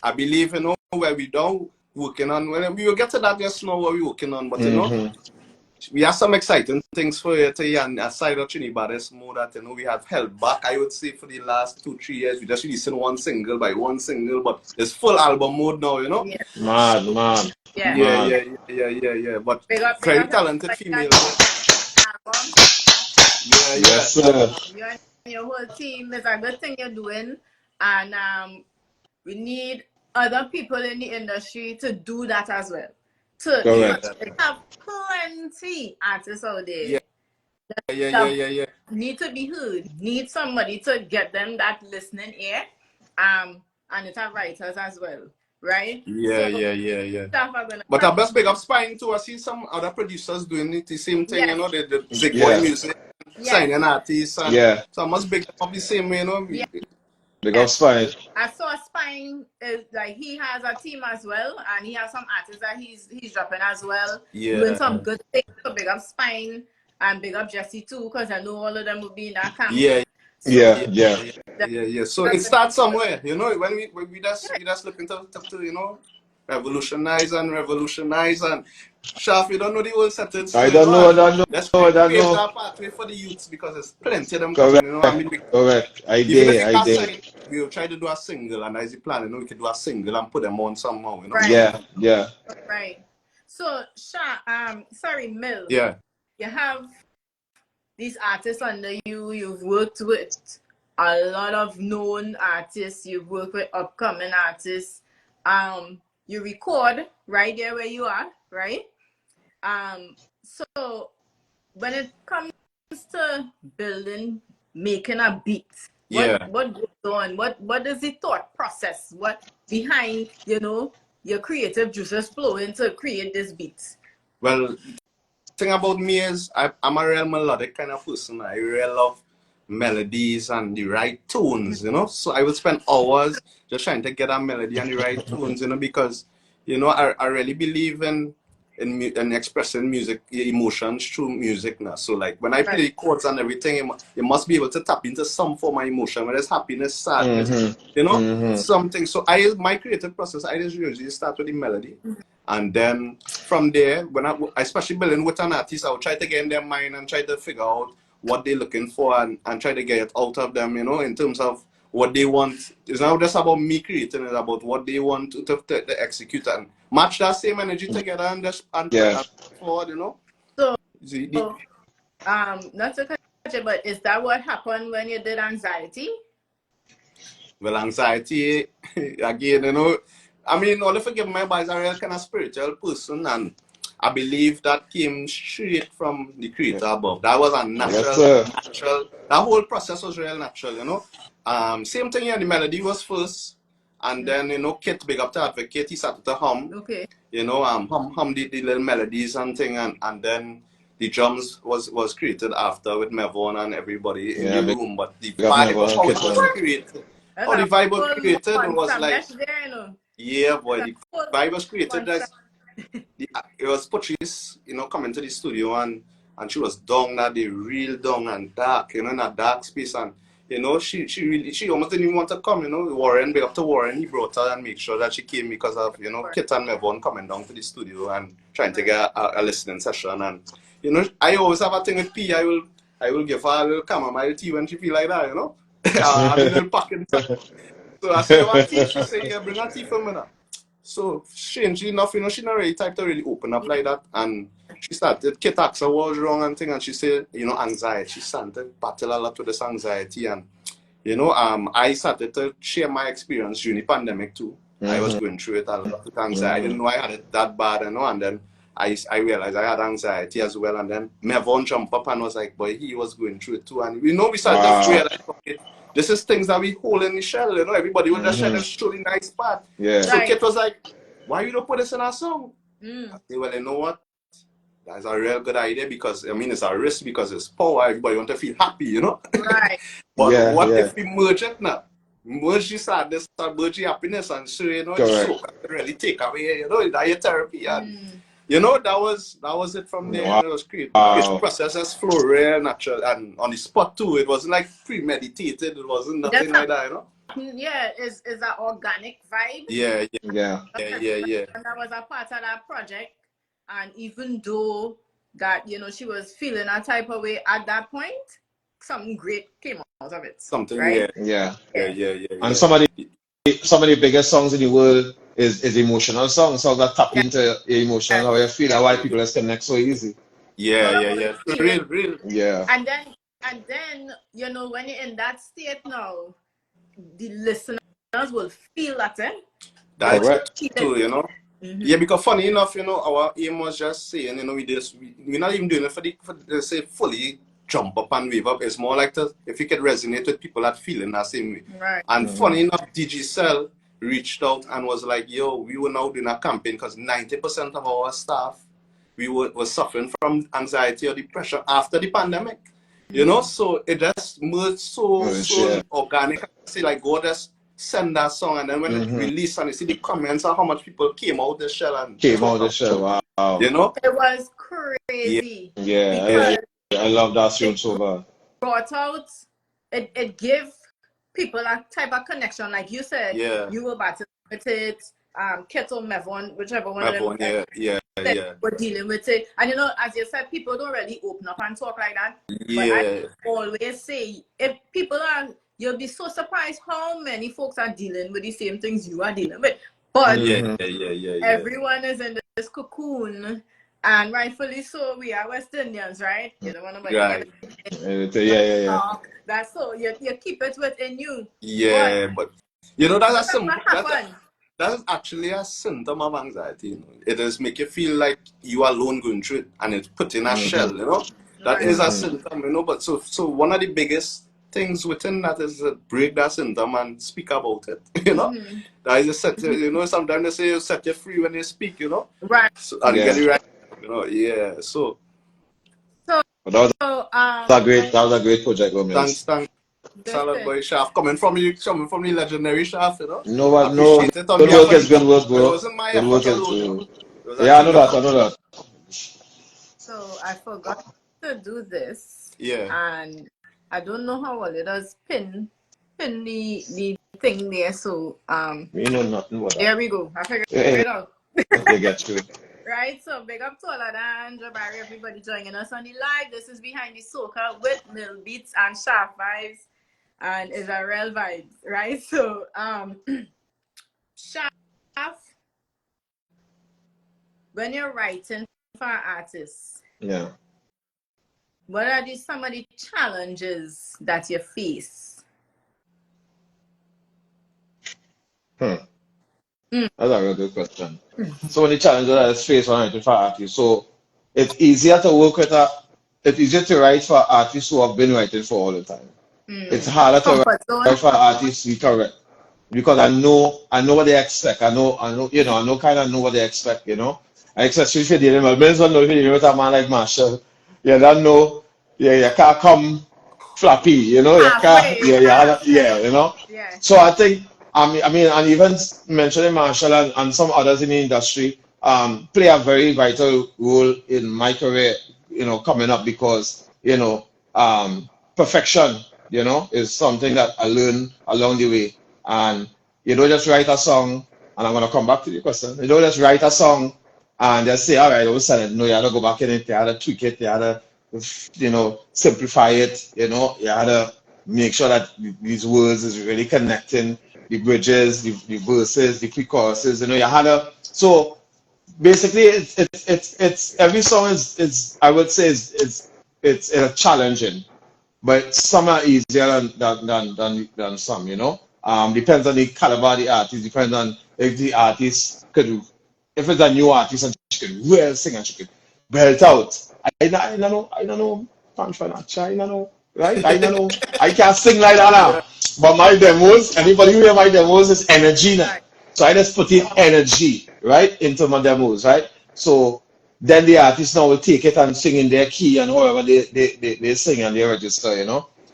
I believe, you know, where we don't working on, when we will get to that just now what we're working on, but you know, we have some exciting things for you to hear, and aside of Trinidad, it's more that, you know, we have held back, I would say, for the last 2-3 years. We just releasing one single by one single, but it's full album mode now, you know? Yeah. Mad. Yeah. Yeah. But Big up very talented like female. album. Yes, sir. You and your whole team is a good thing you're doing, and we need other people in the industry to do that as well. Correct. We have plenty artists out there. Yeah. Need to be heard. Need somebody to get them that listening ear. And it's our writers as well, right? Yeah. Stuff are gonna But I best big up Spine too. I see some other producers doing it the same thing, you know, the big boy music, signing artists, and so I must big up the same way, you know. Big up Spine. I saw Spine, like he has a team as well, and he has some artists that he's dropping as well, doing some good things. So big up Spine and big up Jesse too, because I know all of them will be in that camp. Yeah. So it starts somewhere, you know. When we just looking to you know, revolutionize and Shaft, you don't know the whole settings. I don't know. Let's pave that pathway for the youths because there's plenty of them coming, you know. I mean, Correct. Even if we'll try to do a single, and as a plan, you know, we could do a single and put them on somehow, you know. Right. Yeah. Right. So, Mill. Yeah. You have these artists under you. You've worked with a lot of known artists. You've worked with upcoming artists. You record right there where you are, right? So when it comes to making a beat, what goes on? What is the thought process? What behind, you know, your creative juices flowing to create this beat? Well, the thing about me is I'm a real melodic kind of person. I really love melodies and the right tones, you know. So I would spend hours just trying to get a melody and the right tones, you know, because, you know, I really believe in expressing music emotions through music now. So like when I play the chords and everything, you must be able to tap into some form of emotion, whether it's happiness, sadness, you know, something. So my creative process, I just usually start with the melody. And then from there, when I especially building with an artist, I'll try to get in their mind and try to figure out what they're looking for and try to get it out of them, you know, in terms of what they want. It's not just about me creating, it's about what they want to execute and match that same energy together and just forward, you know. So not to cut you, but is that what happened when you did Anxiety? Well, Anxiety, again, you know, I mean, only forgive my boys, I'm a real kind of spiritual person, and I believe that came straight from the creator above. That was a natural. That whole process was real natural, you know. Same thing here, the melody was first, and then, you know, Kit, big up to Advocate, he started to hum. Okay. You know, hum the little melodies and thing, and then the drums was created after with Mevon and everybody in the room. But the vibe of how it was created, was like, yeah, boy, the vibe was created as it was Patrice, you know, coming to the studio and she was down that day, real down and dark, you know, in a dark space, and you know, she almost didn't even want to come, you know. Warren, big up to Warren, he brought her and make sure that she came because of, you know, Kit and Mevon coming down to the studio and trying to get a listening session. And you know, I always have a thing with P. I will give her a little chamomile tea when she feel like that, you know. I have a little packet. So I say, what tea? She say, yeah, bring a tea for me now. So strangely enough, you know, she not really type to really open up like that, and she started, Kit asked her what was wrong and thing, and she said, you know, anxiety. She started to battle a lot with this anxiety, and you know, I started to share my experience during the pandemic too. I was going through it a lot with anxiety. I didn't know I had it that bad, you know, and then I realized I had anxiety as well, and then Mevon jumped up and was like, boy, he was going through it too, and we know we started to realize, okay, this is things that we hold in the shell, you know. Everybody will just share this truly nice part. Yeah. So Kit was like, why you don't put this in our song? I said, well, you know what? That's a real good idea because, I mean, it's a risk because it's power. Everybody want to feel happy, you know? Right. But what if we merge it now? Merge the sadness and merge the happiness and so, you know, so really take away, you know, that your therapy. And You know, that was it from there. Wow. And it was creation processes flow real natural and on the spot too. It wasn't like premeditated. It wasn't nothing like that, you know. Yeah, is an organic vibe. Yeah. Yeah. And that was a part of that project. And even though that, she was feeling a type of way at that point, something great came out of it. Something, right? yeah. And some of the biggest songs in the world is emotional songs that tap into your emotions, how you feel, and why people just connect so easy. Yeah. Real. Yeah. And then, when you're in that state now, the listeners will feel that, That's Correct. true, you know. Yeah, because funny enough, our aim was just saying, we're not even doing it for say fully jump up and wave up. It's more like if you could resonate with people that feeling that same way. Right. And funny enough, DG Cell reached out and was like, yo, we were now doing a campaign because 90% of our staff were suffering from anxiety or depression after the pandemic. So it just moved so organic. See, like, go just send that song, and then when it released and you see the comments on how much people came out the shell and Wow. It was crazy. Yeah. I love that tune so bad. Brought out, it gave people a type of connection, like you said. Yeah. You were battling with it. Kit or Mevon, whichever one of them. Yeah. We're dealing with it. And as you said, people don't really open up and talk like that. Yeah. But I always say, if people you'll be so surprised how many folks are dealing with the same things you are dealing with. But everyone is in this cocoon, and rightfully so. We are West Indians, right? You don't want to Yeah. That's so you keep it within you. Yeah, but that's actually a symptom of anxiety. It does make you feel like you are alone going through it, and it's put in a shell. That is a symptom, But so one of the biggest things within that is to break that symptom and speak about it. That is a set. Sometimes they say you set you free when you speak. Right. So, and get it right. Yeah. So. That was a great project, Romeo. Thanks. Salad boy Shaft coming from the legendary Shaft, No, good work is good work, bro. It wasn't my effort alone, Yeah, I know that. So I forgot to do this. Yeah. And I don't know how well it does pin the thing there. So you know nothing about that. There we go. I figured it out. Okay, get you. Right, so big up to Oladan, Jabari, everybody joining us on the live. This is Behind The Soca with Millbeatz and Shaft Vibes, and it's a real vibe, right? So, Shaft, when you're writing for artists, what are some of the challenges that you face? That's a real good question. So many challenges that I face when writing for artists. So it's easier to write for artists who have been writing for all the time. It's harder to write for artists who correct. Because I know what they expect. I know kind of know what they expect, I especially if you're dealing with a man like Marshall. You don't know, you can't come flappy, you can't, So I think, I mean, and even mentioning Marshall and some others in the industry play a very vital role in my career, coming up because, perfection, is something that I learned along the way. And you don't just write a song, and I'm going to come back to the question. You don't just write a song and just say, all right, all of a sudden, no, you have to go back in it, you have to tweak it, you have to, simplify it, you have to make sure that these words is really connecting, the bridges, the verses, the pre-choruses, you have to. So basically, it's every song is I would say it's challenging, but some are easier than some, depends on the caliber of the artist, depends on if the artist if it's a new artist and she could well sing and she could belt out. I don't know, right? I don't know, I can't sing like that now. But my demos, anybody who hear my demos is energy now. So I just put in energy, right, into my demos, right? So then the artist now will take it and sing in their key and however they sing and they register,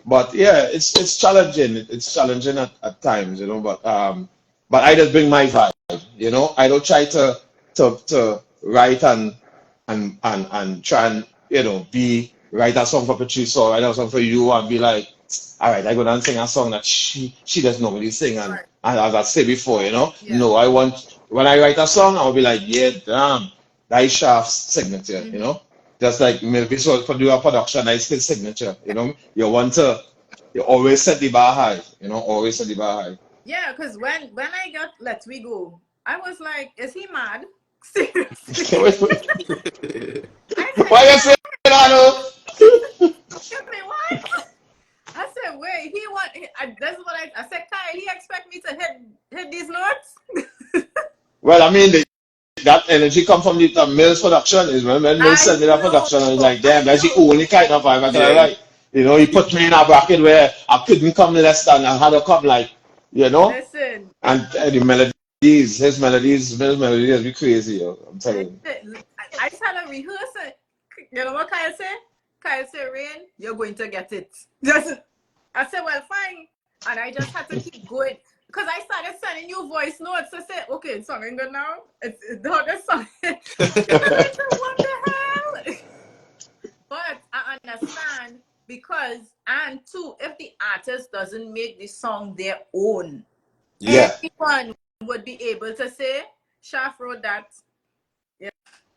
But yeah, it's challenging. It's challenging at times, but I just bring my vibe, I don't try to write and and try and be write a song for Patrice or write a song for you and be like, all right, I go down and sing a song that she doesn't normally sing and as I said before, Yeah. no, I want when I write a song, I'll be like, yeah, damn, that is Shaft's signature, just like Millbeatz was for do a production, that is his signature, you always set the bar high, always set the bar high. Yeah, because when I got Let We Go, I was like, is he mad? Seriously. I said, Why you say that? excuse me, what? I said, wait, this is what I said, Kyle, he expect me to hit these notes? Well, I mean, that energy come from the Mills production. Is when Mills I sent me that know, production, and it's like, damn, I that's the know. only kind of vibe I can Yeah. write. He put me in a bracket where I couldn't come less than I had to come like, Listen, and the melodies, Mills melodies be crazy, yo. I'm telling I tell her rehearsal. You know what Kyle said? Kyle said, Rane, you're going to get it. I said, well, fine. And I just had to keep going. Because I started sending you voice notes. I said, okay, song ain't good now. It's the other song. I said, what the hell? But I understand because, and two, if the artist doesn't make the song their own, you. anyone would be able to say, Shaft wrote that.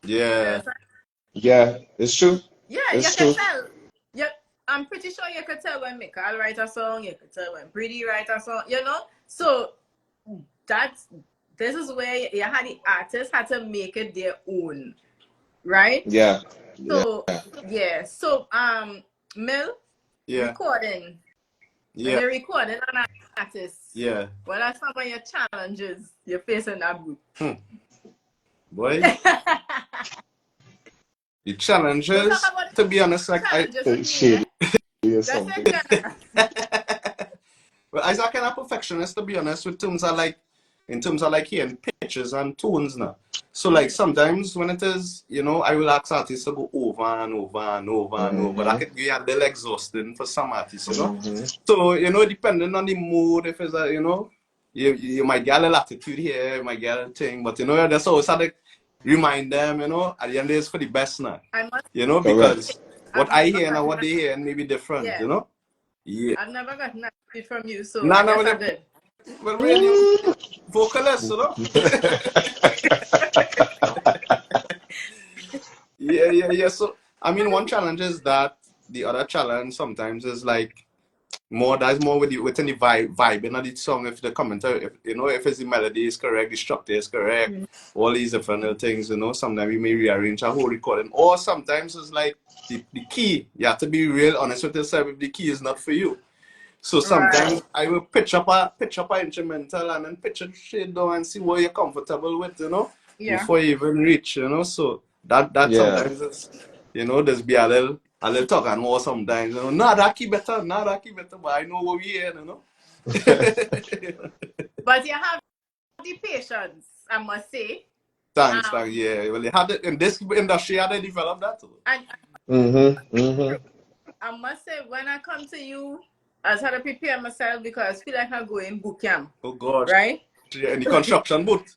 Yeah. Yeah, it's true. Yeah, you It's can true. tell. Yeah, I'm pretty sure you could tell when Mikal write a song, you could tell when Pretty write a song, So this is where you had the artist had to make it their own, right? Yeah. Yeah. So yeah, so Mill Yeah. recording when Yeah. you're recording an artist. Yeah. What are some of your challenges you're facing that booth? Boy, Don't the talk challenges, about to be honest, like challenges with me, Shady or That's something. it. well, as a kind of perfectionist, to be honest, in terms of like hearing pitches and tones now. So like sometimes when it is, I will ask artists to go over and over and over and over. That could get a little exhausting for some artists. So, depending on the mood, if it's you might get a little attitude here, you might get a thing, but that's always had to remind them, at the end it's for the best now. Because what I hear and what they hear may be different, Yeah. Yeah. I've never gotten that from you, so Nah, I guess I nah, did. well, really, vocalist, Yeah. So, I mean, one challenge is that. The other challenge sometimes is like that's more within the vibe in the song. If the commentary, if it's the melody is correct, the structure is correct, all these different little things, sometimes we may rearrange a whole recording, or sometimes it's like the key. You have to be real honest with yourself if the key is not for you. So sometimes I will pitch up a instrumental and then pitch it straight down and see what you're comfortable with, before you even reach, So that sometimes is, there's be a little talk and more sometimes, nah, that key better, but I know what we hear, But you have the patience, I must say. Thanks, yeah. Well, in this industry, how they develop that too. And I must say, when I come to you, I had to prepare myself because I feel like I'm going boot camp. Oh gosh. Right? Yeah, in the construction booth.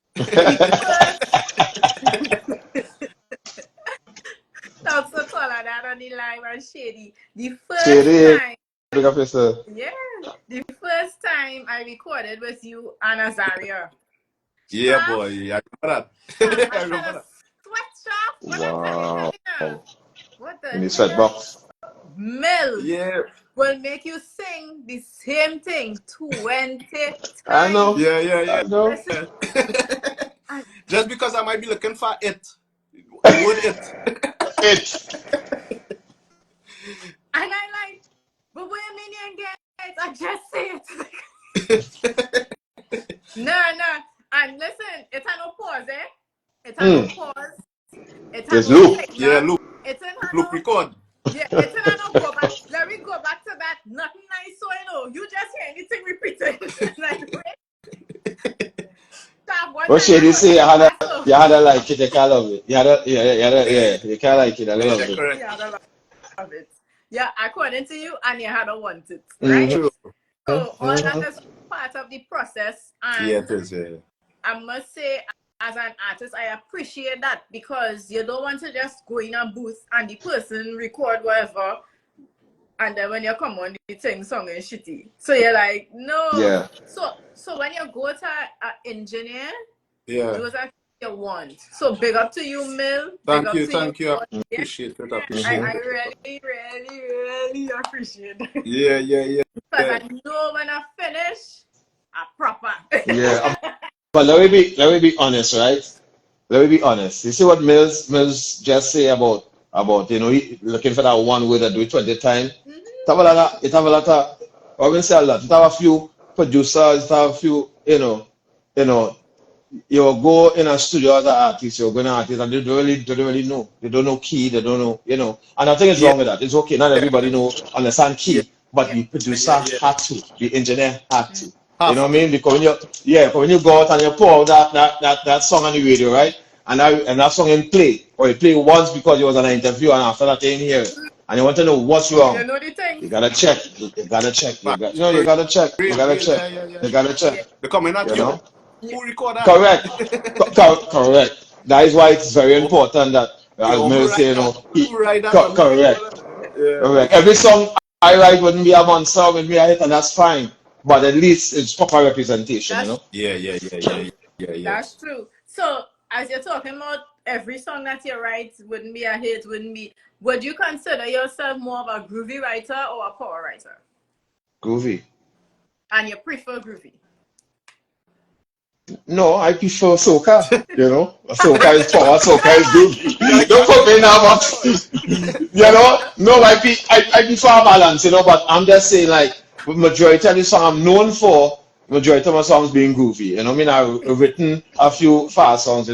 Talk so tall and that on the line and shady. The first time. Yeah. The first time I recorded was you and Azaria. Yeah, boy. I remember that. I remember that. Sweatshop. What I'm telling you. What the In the hell? sweatbox. Mill. Yeah. Will make you sing the same thing 20 times. I know. Yeah. I know. Just because I might be looking for it. The word it. And I like, but what you mean you get it? I just say it. No. And listen, it's a no pause, It's a no pause. It's loop. Yeah, loop. It's in loop record. Yeah, it's in a no go back. Let me go back to that. Nothing nice, so you just hear anything repeated. Like, What should you say? You had a like it, you can't love it. You can't like it, I love it. You had a love it. Yeah, according to you, and you had to want it, right? True. So all that is part of the process. And yeah, it is, yeah. I must say, as an artist, I appreciate that because you don't want to just go in a booth and the person record whatever, and then when you come on, the thing song is shitty. So you're like, no. Yeah. So when you go to an engineer, Yeah. those are you want. So big up to you, Mill. Thank you. I Yeah. appreciate it. I really, really, really appreciate that. Yeah. Because I know when I finish, I proper. Yeah. But let me be honest, right? Let me be honest. You see what Mills just say about looking for that one word that do it 20 times. It have a lot of I wouldn't say a lot. It have a few producers, it have a few, you know, you go in a studio as an artist, you're going to artist and they don't really know. They don't know key, they don't know. And nothing is Yeah. wrong with that. It's okay. Not everybody understand Yeah. key, but the producer had to, the engineer had to. You know Have what I to. mean? Because when you go out and you pour out that song on the radio, right? And that song in play, or you play once because you was on an interview and after that you didn't hear it. And you want to know what's You wrong. know the thing? You gotta check. You gotta check. Facts. You gotta check. You gotta check. Yeah. You gotta check. Yeah. They're coming at You you. know? Who record that? Correct. Correct. That is why it's very Oh, important that, yeah, as who Mel write say, that? Who write that and who correct. record that? Yeah. Correct. Every song I write wouldn't be a monster, wouldn't be a hit, and that's fine. But at least it's proper representation, you That's know? Yeah. That's true. So as you're talking about every song that you write wouldn't be a hit, would you consider yourself more of a groovy writer or a power writer? Groovy. And you prefer groovy? No, I prefer soca, you know? Soca is power, soca is groovy. Don't put me in that box. You know? No, I prefer balance, but I'm just saying, like, majority of the song I'm known for, majority of my songs being groovy. You know what I mean? I've written a few fast songs,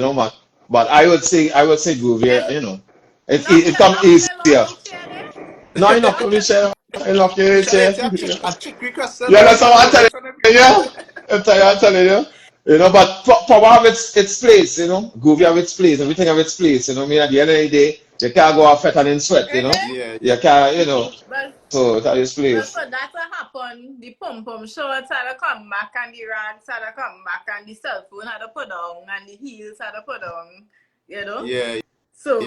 but I would say groovy, And it come knock easier. me chair there. No, you're not going to say, you're not going to say. A chick requested Yeah, that that's what I'm song. telling you. I'm telling you. But power have its place, Groovy have its place, everything have its place, I mean, at the end of the day, you can't go out fat and in sweat, Yeah. You can't, Well, so that is well, place. for that to happen, the pom shorts had to come back, and the rags had to come back, and the cell phone had to put down, and the heels had to put down. Yeah. So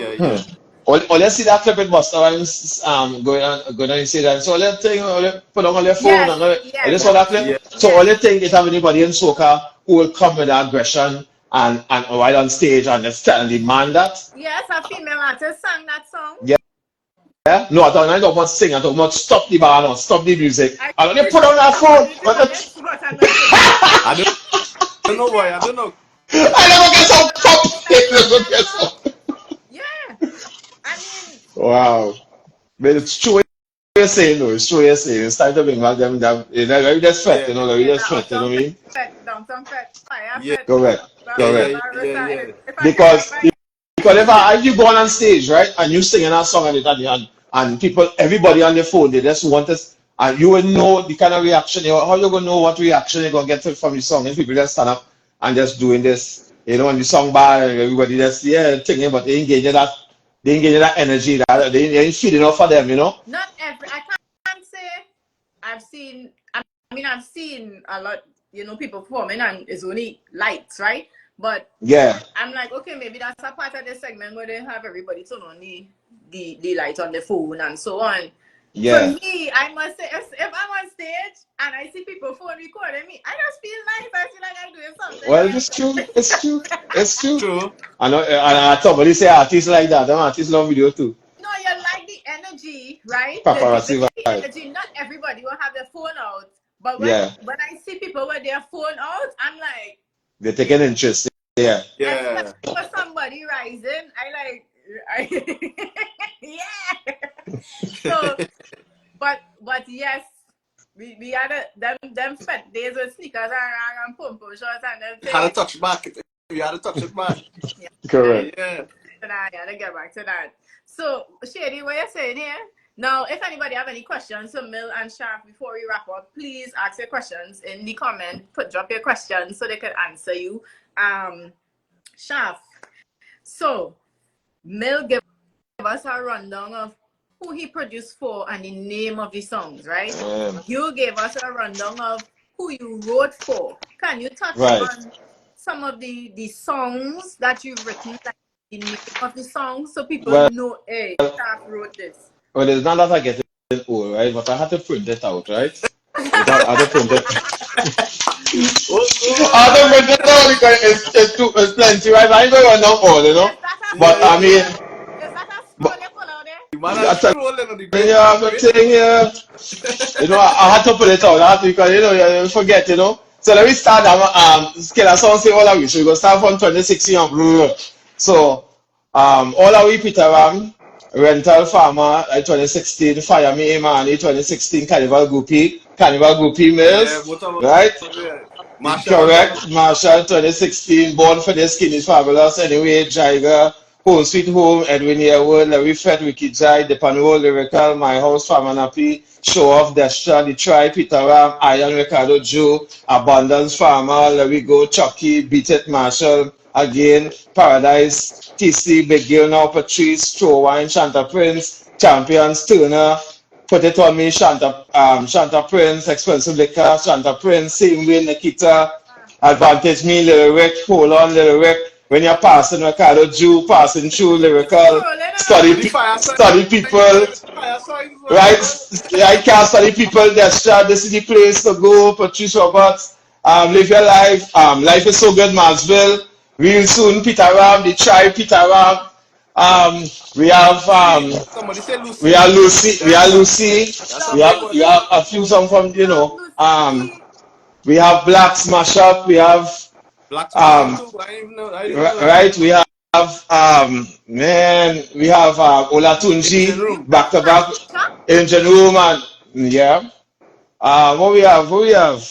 All you see that clip in Buster Rhymes going on and say that. So all you think, all you put on your phone yes, and all you yes, saw that clip. Yeah. So all yes. you think is have anybody in soca who will come with aggression and while on stage and just tell the man that. Yes, a female artist sang that song. Yeah? No, I don't want to sing, I don't want to stop the bar now, stop the music. I And when you wish put on that phone, somebody did on their spot and not sing. I don't know why. I don't know. I never get some pop. That I song, never that get song. some. Yeah. I mean, Wow. But it's true what you're saying though, it's true what you're saying. It's time to bring back them, very just fret, Yeah. very yeah, just that fret, you know what I mean? downtown fat, fire Yeah. fat. Correct, But Yeah. correct. if I can write Because my if you go on stage, right, and you singing a song and people, everybody on the phone, they just want us, and you will know the kind of reaction, how you gonna know what reaction you're gonna get from the song if people just stand up and just doing this, and the song bad and everybody just thinking, but they engage in that energy, that they ain't feeding off for them, not every I can't say I've seen I've seen a lot, people performing and it's only lights, right? But Yeah, I'm like, okay, maybe that's a part of the segment where they have everybody turn on the light on the phone and so on. For yeah. me, I must say, if I'm on stage and I see people phone recording me, I just feel nice. I feel like I'm doing something Well, right. it's true, it's true, it's true. True. I know, and somebody say artists like that, them artists love video too. No, you like the energy, right? You Paparazzi like the vibe. energy. Not everybody will have their phone out, but when Yeah, when I see people with their phone out, I'm like, they're yeah. taking interest. Yeah. Yeah. Especially for somebody rising, yeah. So, but yes, we had them fat days with sneakers and pum shorts and them Had to thing. touch back. You had to touch it back. Yeah, Correct. Yeah. I gotta get back to that. So, Shady, what you're saying here? Now, if anybody have any questions for Mill and Shaf before we wrap up, please ask your questions in the comment. Drop your questions so they can answer you. Shaf, so Mill gave us a rundown of who he produced for and the name of the songs, right? You gave us a rundown of who you wrote for. Can you touch Right. on some of the songs that you've written, like the name of the song, so people Well, know, hey, Shaft wrote this. well, it's not that I get it old, right? But I had to print it out, right? Because I had to print it. Oh I had to God. print it out because it's plenty, right? I ain't going to run down all, you know. Is that a But Yeah, scroll I yeah, you mean, yeah. pull? Is that a but, scroll you pull out there? The man I are tell scrolling on the you, great, I'm great. saying, you know, I had to put it out. I had to because you forget, you know. So let me start. Scale a song say all of we. So we go start from 2016 and so all of we Peter rental farmer 2016 fire me man 2016 carnival groupie Yeah, mills, what about right? yeah. Marshall, Correct. Marshall 2016 born for the skin is fabulous. Anyway, Jaiga. Home Sweet Home, Edwin Yearwood, Larry Fett, Ricky Jai, The Panwol, Lyrical, My House, Farmer Nappy, Show Off, Destra, The Try, Peter Ram, Iron Ricardo Joe, Abundance Farmer, Larry Go, Chucky, Beat It, Marshall, Again, Paradise, TC, Big Girl Now, Patrice, Straw Wine, Shanta Prince, Champions, Turner, Put It On Me, Shanta Prince, Expensive Liquor, Shanta Prince, Same Way, Nikita, Advantage Me, Little Rick, Hold On, Little Rick. When you're passing Ricardo Jew, passing through lyrical, Scrolling study, out. the fire sign, study people, the fire signs, right? man. I can't study people that start. This is the place to go. Patrice Roberts, live your life. Life is so good, Mansville. Real soon, Peter Ram, the tribe, Peter Ram. Um, we have Lucy, somebody say we Lucy. are Lucy, we That's are a Lucy. that's a Love big one. We have a few Lucy. songs from Love Lucy. we have Black Smash Up. We have Black Smash Up um, too. I didn't know that. right. We have man. We have Engine Olatunji room. back to back, Chuck. Engine Room, and yeah. What we have? What we have?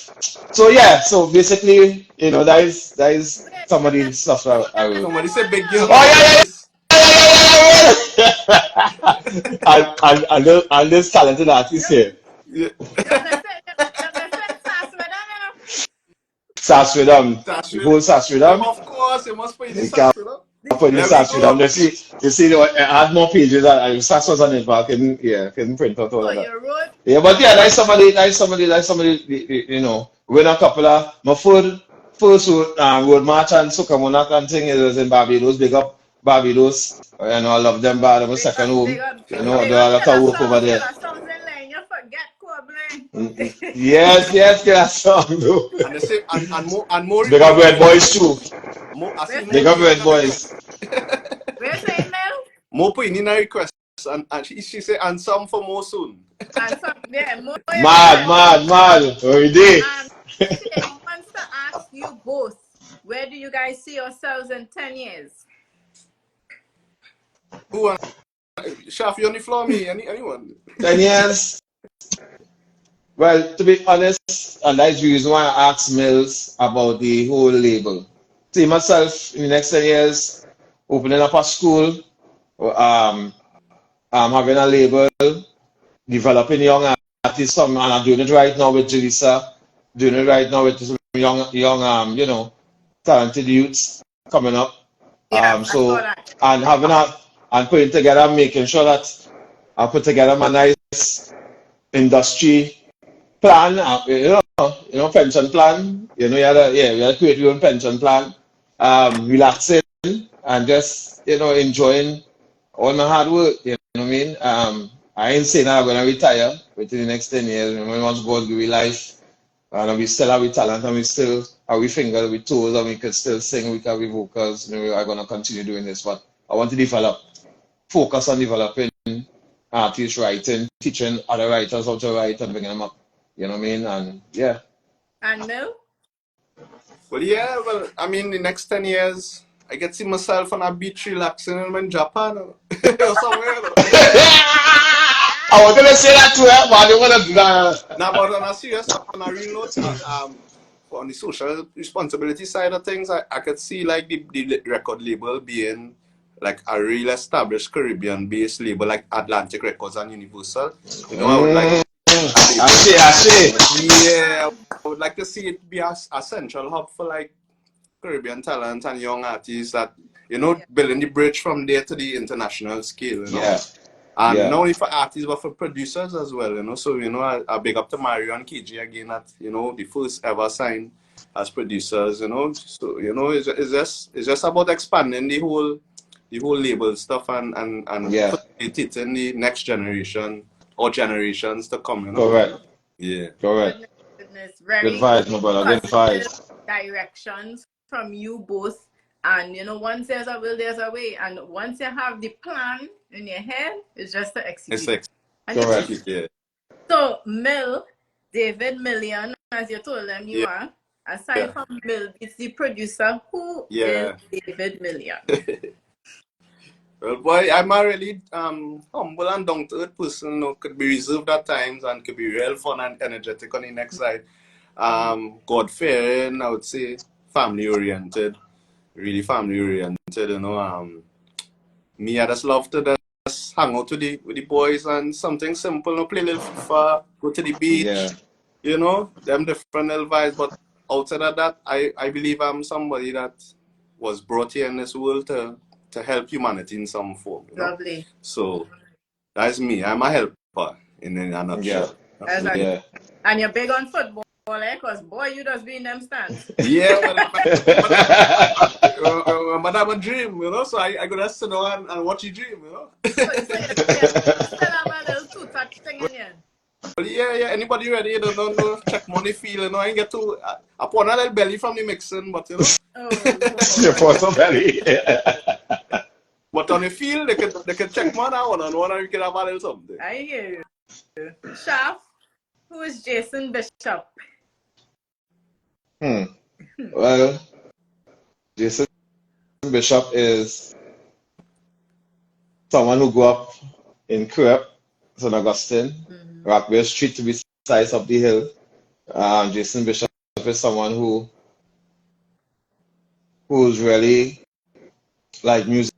So yeah. So basically, that is Wait, some of the stuff I let me wrote. say Somebody say one Big Girl now. Oh Now yeah, Patrice. yeah, yeah, yeah, yeah. And this talented artist here. Yeah. Let me say Sass with them, Sass with them. Sash The with whole Sass with them, them. of course. You must put the You can sash with them. put the There we Sass with them. go. You see, I had more pages. Sass was on it, but I couldn't print out all So of that. you wrote Yeah, but yeah, like somebody, win a couple of my first road march and Soca Monarch and thing it was in Barbados. Big up Barbados. I love them bad. My second home. Do a lot of work over there. killer songs in line. You forget Coblin. Yes, that song though. And they say and more Big up Red requests. Boys too. More, I see Where's more Big it? up put in Red a request. Boys. Where's it, Mel? More put in a request. And she say and some for more soon. And some yeah, more you Mad, request. mad, mad. Every day. Shay wants to ask you both, where do you guys see yourselves in 10 years? Who and Shaft, you on the floor, me? Anyone? 10 years. Well, to be honest, and that's the reason why I asked Mills about the whole label. See myself in the next 10 years opening up a school, um, having a label, developing young artists, and I'm doing it right now with Jalisa, doing it right now with some young, talented youths coming up. Yeah, I saw So, that. and having a, and putting together, making sure that I put together my nice industry plan, pension plan. We had to create your own pension plan. Relaxing and just, enjoying all my hard work. You know what I mean? I ain't saying I'm gonna retire within the next 10 years. Once God give me life, and we still have we talent, and we still have we fingers, we toes, and we could still sing, we can be vocals. We're gonna continue doing this. But I want to focus on developing artist writing, teaching other writers how to write and bringing them up. You know what I mean? And yeah. And Mel? Well, yeah. Well, I mean, the next 10 years, I get see myself on a beach relaxing in Japan or somewhere. I was gonna say that to her, but I didn't wanna do that. Now, but on a serious note, on a real note, on the social responsibility side of things, I could see like the record label being like a real established Caribbean-based label like Atlantic Records and Universal. I would like a I label. see. Yeah, I would like to see it be a central hub for like Caribbean talent and young artists that, building the bridge from there to the international scale. Yeah, And not yeah. only for artists, but for producers as well, So, I big up to Mario and KG again at, the first ever signed as producers, you know. So it's just about expanding the whole label stuff and Yeah, put it in the next generation or generations to come, you know. correct, Yeah. correct. Goodness, goodness. Good Very good, vibes, my brother. Good positive vibes. directions from you both. And once there's a will, there's a way. And once you have the plan in your head, it's just to It's execute. like And you Correct. just yeah. so David Millien, as you told them you Yeah. are. Aside from it's the producer. Who is Yeah. David Millien? Well, boy, I'm a really humble and down to earth person. You know, could be reserved at times and could be real fun and energetic on the next side. God fearing, I would say, family oriented, really family oriented. You know, me I just love to just hang out with the boys and something simple. You know, play a little FIFA, go to the Yeah. beach. You know, them different little vibes. But outside of that, I believe I'm somebody that was brought here in this world to help humanity in some form, you know. Lovely. So that's me. I'm a helper in a Yeah. nutshell. Yeah. And you're big on football, eh? Because boy, you just be in them stands. Yeah, but I'm a dream, you know. So I gotta sit down and watch you dream, you know. So you still have a little two-touch thing in you. But yeah. Anybody ready? You don't know. Check money feel, you know. I get to upon a little belly from the mixing, but you know. Oh, Your Lord. poor belly. But on the field, they can check man out one on one, and we can have a little something. I hear you. Chef, who is Jason Bishop? Well, Jason Bishop is someone who grew up in Crep, St. Augustine, Rockville Street to be precise, up the hill. Jason Bishop is someone who's really like music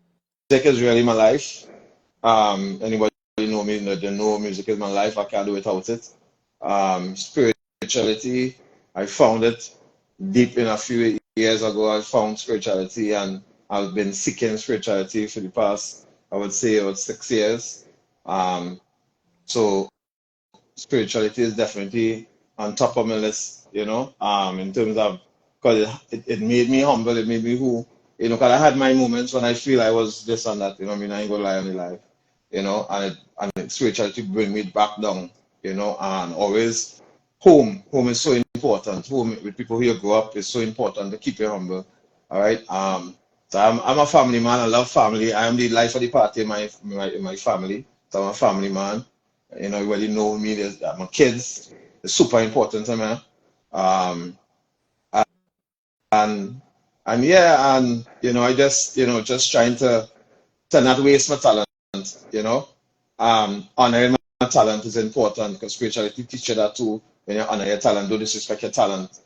is really my life. Anybody know me, they know music is my life. I can't do without it. Spirituality, I found it deep in a few years ago. I found spirituality and I've been seeking spirituality for the past, I would say, about 6 years. So spirituality is definitely on top of my list, in terms of, because it made me humble, it made me who, because I had my moments when I feel I was this and that, I mean, I ain't gonna lie on the life, and spirituality bring me back down, and always home is so important. Home with people who you grow up is so important to keep you humble, all right? So I'm a family man, I love family, I am the life of the party in my family, so I'm a family man. Everybody know me. My kids. It's super important to me. Um, and I just trying to not waste my talent. Honoring my talent is important because spirituality teaches you that too. When you honor your talent, don't disrespect your talent.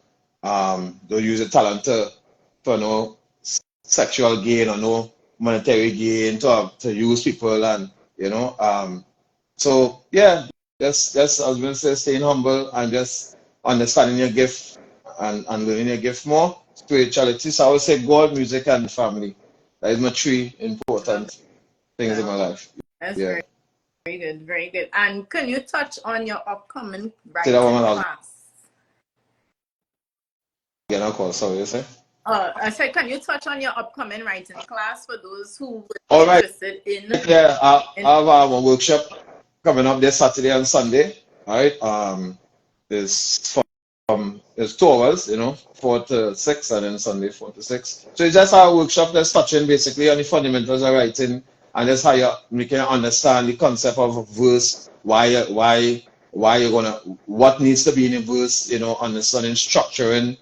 Don't use your talent for no sexual gain or no monetary gain to use people and So yeah, just I was gonna say staying humble and just understanding your gift and learning your gift more. Spirituality. So I would say God, music, and family. That is my three Love important things in my life. That's Yeah. very good, very good. And can you touch on your upcoming Say that one writing more class? again, I'll call. Sorry, you say? I said, can you touch on your upcoming writing class for those who would be All right. interested in? Yeah, I have a workshop coming up this Saturday and Sunday. All right. There's there's 2 hours, 4 to 6, and then Sunday 4 to 6. So it's just our workshop that's touching basically on the fundamentals of writing and just how you can understand the concept of a verse, why you're gonna, what needs to be in a verse, understanding structuring,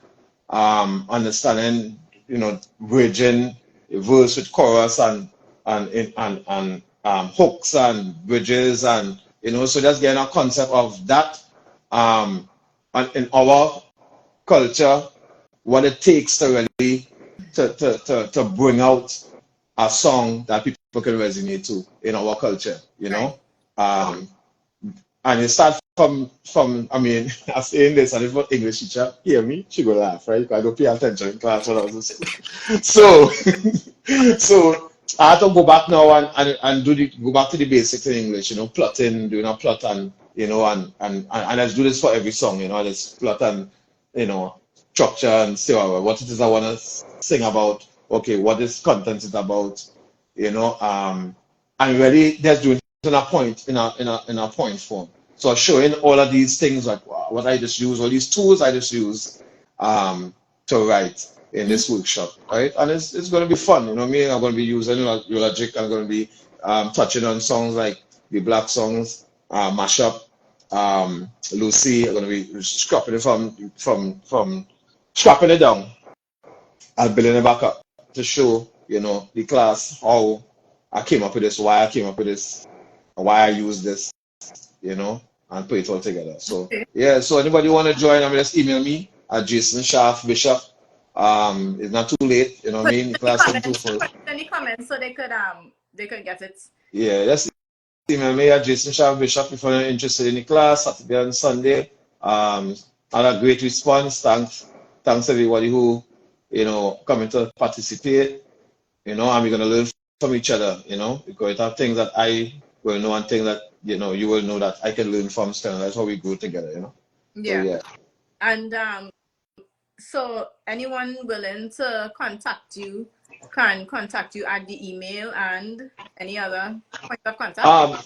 understanding, bridging a verse with chorus and hooks and bridges and so just getting a concept of that and in our culture, what it takes to really to bring out a song that people can resonate to in our culture, Right. Um, and it starts from I mean, I'm saying this, and if my English teacher hear me, she go laugh, right? Because I don't pay attention in class when I was in school. So, so I have to go back now and go back to the basics in English, plotting, doing a plot and and let's do this for every song, let's plot and you know structure and say what it is I want to sing about. Okay, what this content is about, and really just doing it in a point in a point form. So showing all of these things like what I just use, all these tools I just use to write in this workshop, right? And it's going to be fun, you know what I mean? I'm going to be using Logic. I'm going to be touching on songs like the Black songs, Mashup, Lucy. I'm going to be scrapping it from scrapping it down and building it back up to show, the class how I came up with this, why I came up with this, and why I use this, and put it all together. So Okay. yeah, so anybody want to join, just email me at Jason Schaff Bishop. It's not too late, you know what I Put mean? The it in the class isn't too comments. full. Put it in the comments so they could get it. Yeah, just email me at Jason Schaff Bishop if you're interested in the class, Saturday and Sunday. Had a great response. Thanks everybody who, coming to participate, and we're gonna learn from each other, because there are things that I will know and things that, you will know that I can learn from. So that's how we grow together. So Yeah. yeah. And so anyone willing to contact you can contact you at the email and any other point of contact. Um,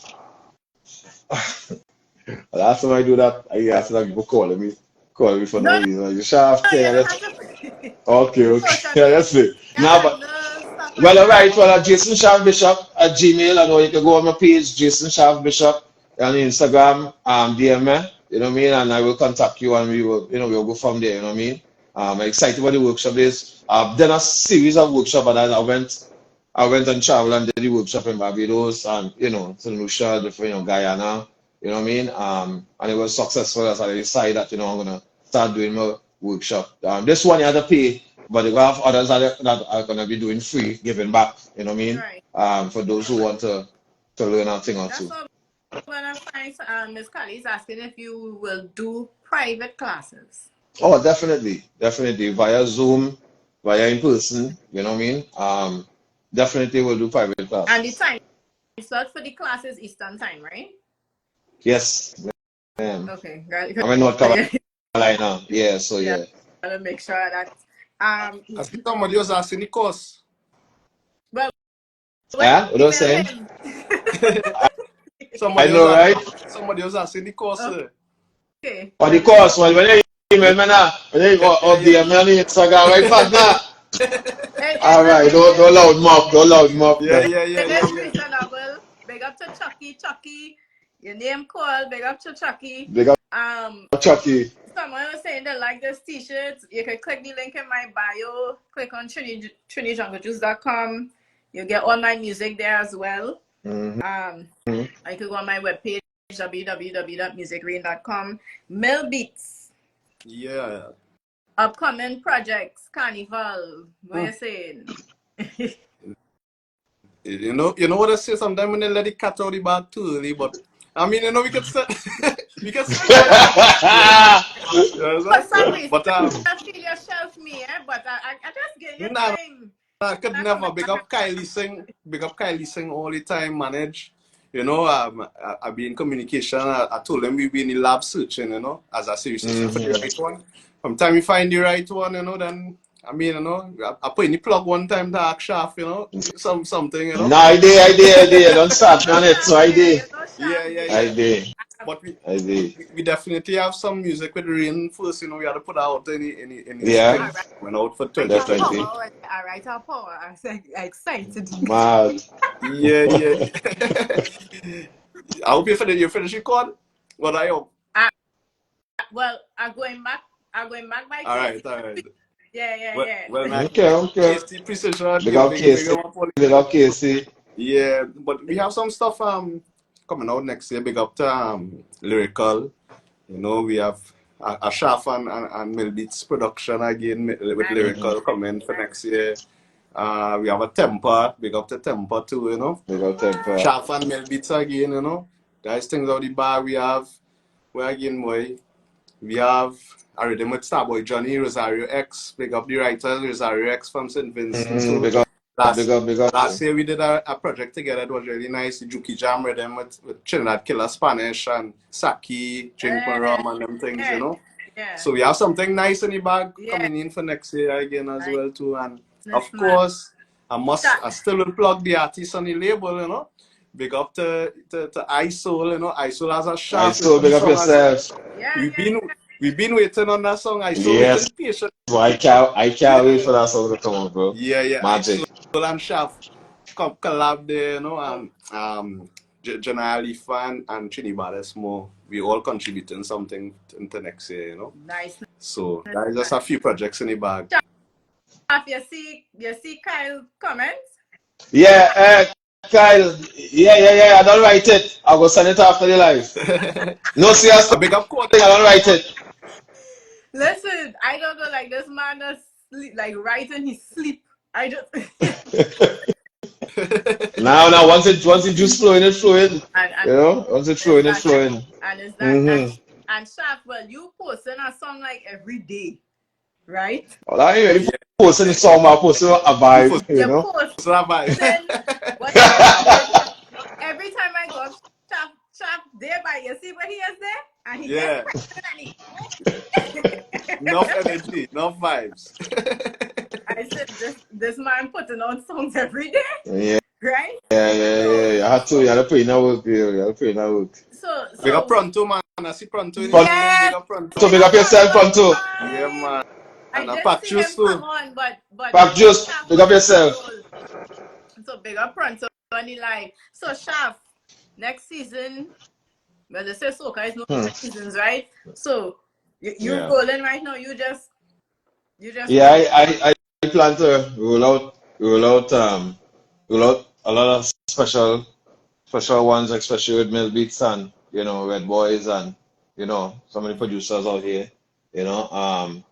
last time I do that, I asked that people calling me for No, no reason. You shaft no, thing, you and don't that's have to. okay, Social yeah, media that's it. Now, but handle stuff well, like all that. right. Well, Jason Schaff Bishop at Gmail. I know you can go on my page, Jason Schaff Bishop, on Instagram, DM me. You know what I mean? And I will contact you, and we'll go from there. You know what I mean? I'm excited about the workshop is. I've done a series of workshops, and I went and traveled and did the workshop in Barbados and St. Lucia, different, Guyana. You know what I mean? And it was successful as I decided that I'm gonna start doing my workshop. This one you have to pay, but we have others that are gonna be doing free, giving back. You know what I mean? Right. For those who want to learn a thing or That's two. what we're gonna find. Miss Kali is asking if you will do private classes. Oh, definitely via Zoom, via in person. You know what I mean? Definitely we'll do private And the classes. time slot for the class is Eastern time, right? Yes, ma'am. Okay, got I'm in North it. Carolina. Yeah, so Yeah, yeah. gotta make sure that I think somebody was asking the course. well, well, Yeah, what I was email saying? him. I know, right? Somebody was asking the course. Okay. On the course, well, when you email me now, when you Yeah, yeah, yeah. DM me on the Instagram, right, partner? Hey, All right, don't loud mouth, don't loud mouth. Yeah, yeah, yeah, it yeah, is yeah. reasonable. Big up to Chucky. Chucky, your name called. Big up to Chucky. Big up, Um, Chucky. someone was saying they like this t-shirt. You can click the link in my bio. Click on TriniJungleJuice.com. You'll get all my music there as well. Mm-hmm. I could go on my webpage, www.musicrane.com. Millbeatz. Yeah. Upcoming projects, Carnival. What you saying? You know what I say sometimes when they let the cat out of the bag too early, but I mean, we can set we can set more For some reason, but I feel yourself me, but I just get your nah, thing. I could never big up Kylie sing all the time, manage. I be in communication. I told them we be in the lab searching, as I say, you searching for the right one. From time you find the right one, then I put in the plug one time to ask Shaft, something, No idea. Don't start me on it. So idea. Yeah. But Idea. we definitely have some music with Rane first, we had to put out in the Yeah, spring. Went out for Write our 2020. definitely. power. I write our power. I'm excited. Mad. Yeah. I hope you finish record. What I hope. Well, I'm going back by All Casey. right. Yeah. Well, man, Okay. Casey Precision, Big up Casey. Big up Casey. Yeah, but we have some stuff coming out next year. Big up to Lyrical. We have a Shaft and Millbeatz production again with Lyrical coming for next year. We have a Temper. Big up to Temper too, Big up Temper. Shaft and Millbeatz again, Guys, things out the bar we have. Where again, boy? We have a rhythm with Starboy Johnny, Rosario X. Big up the writer, Rosario X from St. Vincent. So Big up. last year we did a project together. It was really nice. The Juki Jam rhythm with Trinidad Killer Spanish and Saki, Drink My Rum and them things, Yeah. So we have something nice in the bag Yeah. coming in for next year again as well too. And Nice, of man. course, I still will plug the artist on the label, you know. Big up to iSoul, you know. iSoul has a shaft. iSoul, big up yourself. Yeah, We've been waiting on that song. iSoul Yes. waiting patient. Well, I can't wait for that song to come on, bro. Yeah. Magic. iSoul and Shaft collab there, you know, and Janelle Alifan and Trinidad Esmo. We all contributing something into next year, you know. Nice. So there is just a few projects in the bag. You see Kyle comments? Yeah, Kyle. Yeah. I don't write it. I'll go send it after the live. No, serious. A big up quote. I don't write it. Listen, I don't know, like this man does sleep, like right in his sleep. I just now, once it just flowing, it's flowing. and You know, once it's flowing, it's flowing. And it's that and Shaf, well, you posting a song like every day, right? Well, I ain't really posting the song, but I'm posting a vibe, you know. Posting, but every time I go up, Shaf there by you see what he is there? And he Enough energy, enough vibes. I said this man putting on songs every day. Yeah. Right? Yeah. I had to put in that work, So big up Pronto, man. I see Pronto in Big up Pronto. So big up yourself, Pronto. Yeah, man. And I Pack Juice too. But Pack Juice, big up yourself. So big up Pronto on the live. So Shaf, next season, well they say soca is no seasons, right? So you're rolling right now, you just I plan to roll out a lot of special ones, especially with Millbeatz and, you know, Red Boys and, you know, some of the producers out here, you know.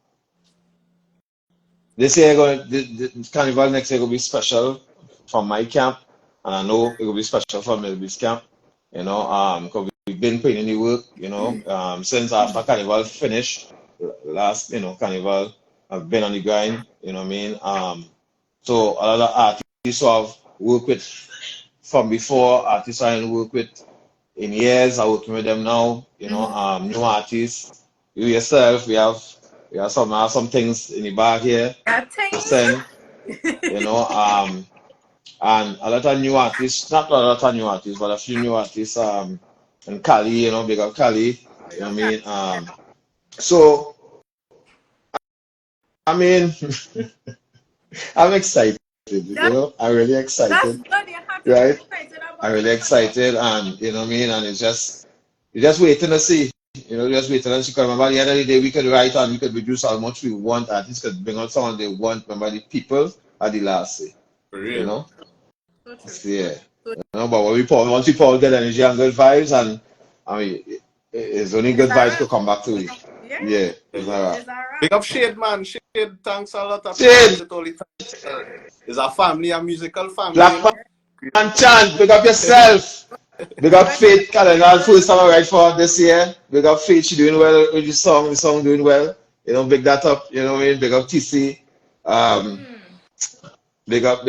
This year the carnival next year will be special from my camp, and I know it will be special from Millbeatz camp, you know, because we've been putting in the work, you know, since after carnival finished last, you know, carnival. I've been on the grind, you know what I mean? So a lot of artists who I've worked with from before, artists I didn't work with in years, I'm working with them now, you know, new artists. You yourself, we have some things in the bag here to send, you know, and a lot of new artists, not a lot of new artists, but a few new artists, and Cali, you know, big up Cali, you know what I mean? So I mean, I'm excited, you know, I'm really excited, right? I'm really excited, and you know what I mean, and you're just waiting to see, you know, just waiting to see, because remember, at the end of the day, we could write and we could reduce how much we want, artists could bring out someone they want, remember, the people are the last say, you know? Yeah, you know, but once we pour good energy and good vibes, and I mean, it's only good vibes to come back to it. Yeah, it's alright. Big up Shade, man. Shade, thanks a lot. Shade! It's a family, a musical family. Blackman Chant, big up yourself. Big up Faith Calendar, first time I write for this year. Big up Faith, she doing well with the song doing well. You know, big that up, you know what I mean? Big up TC. Big up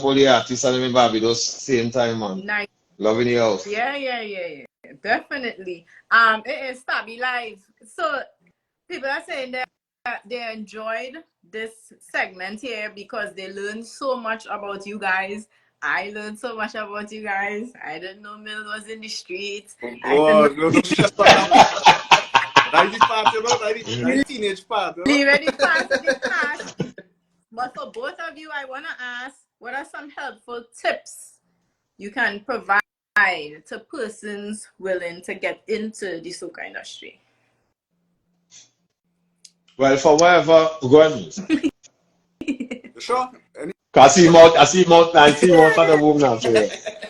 all the artists and in Barbados same time, man. Nice. Loving you out. Yeah. Definitely. It is Stabby Live. So people are saying that they enjoyed this segment here because they learned so much about you guys. I learned so much about you guys. I didn't know Mill was in the streets. No stress on that. That's the part, you know, that's the teenage part. You know? Leave the past. But for both of you, I want to ask, what are some helpful tips you can provide to persons willing to get into the soca industry? Well, for whatever, go ahead. Sure. I see him out of the room now. So,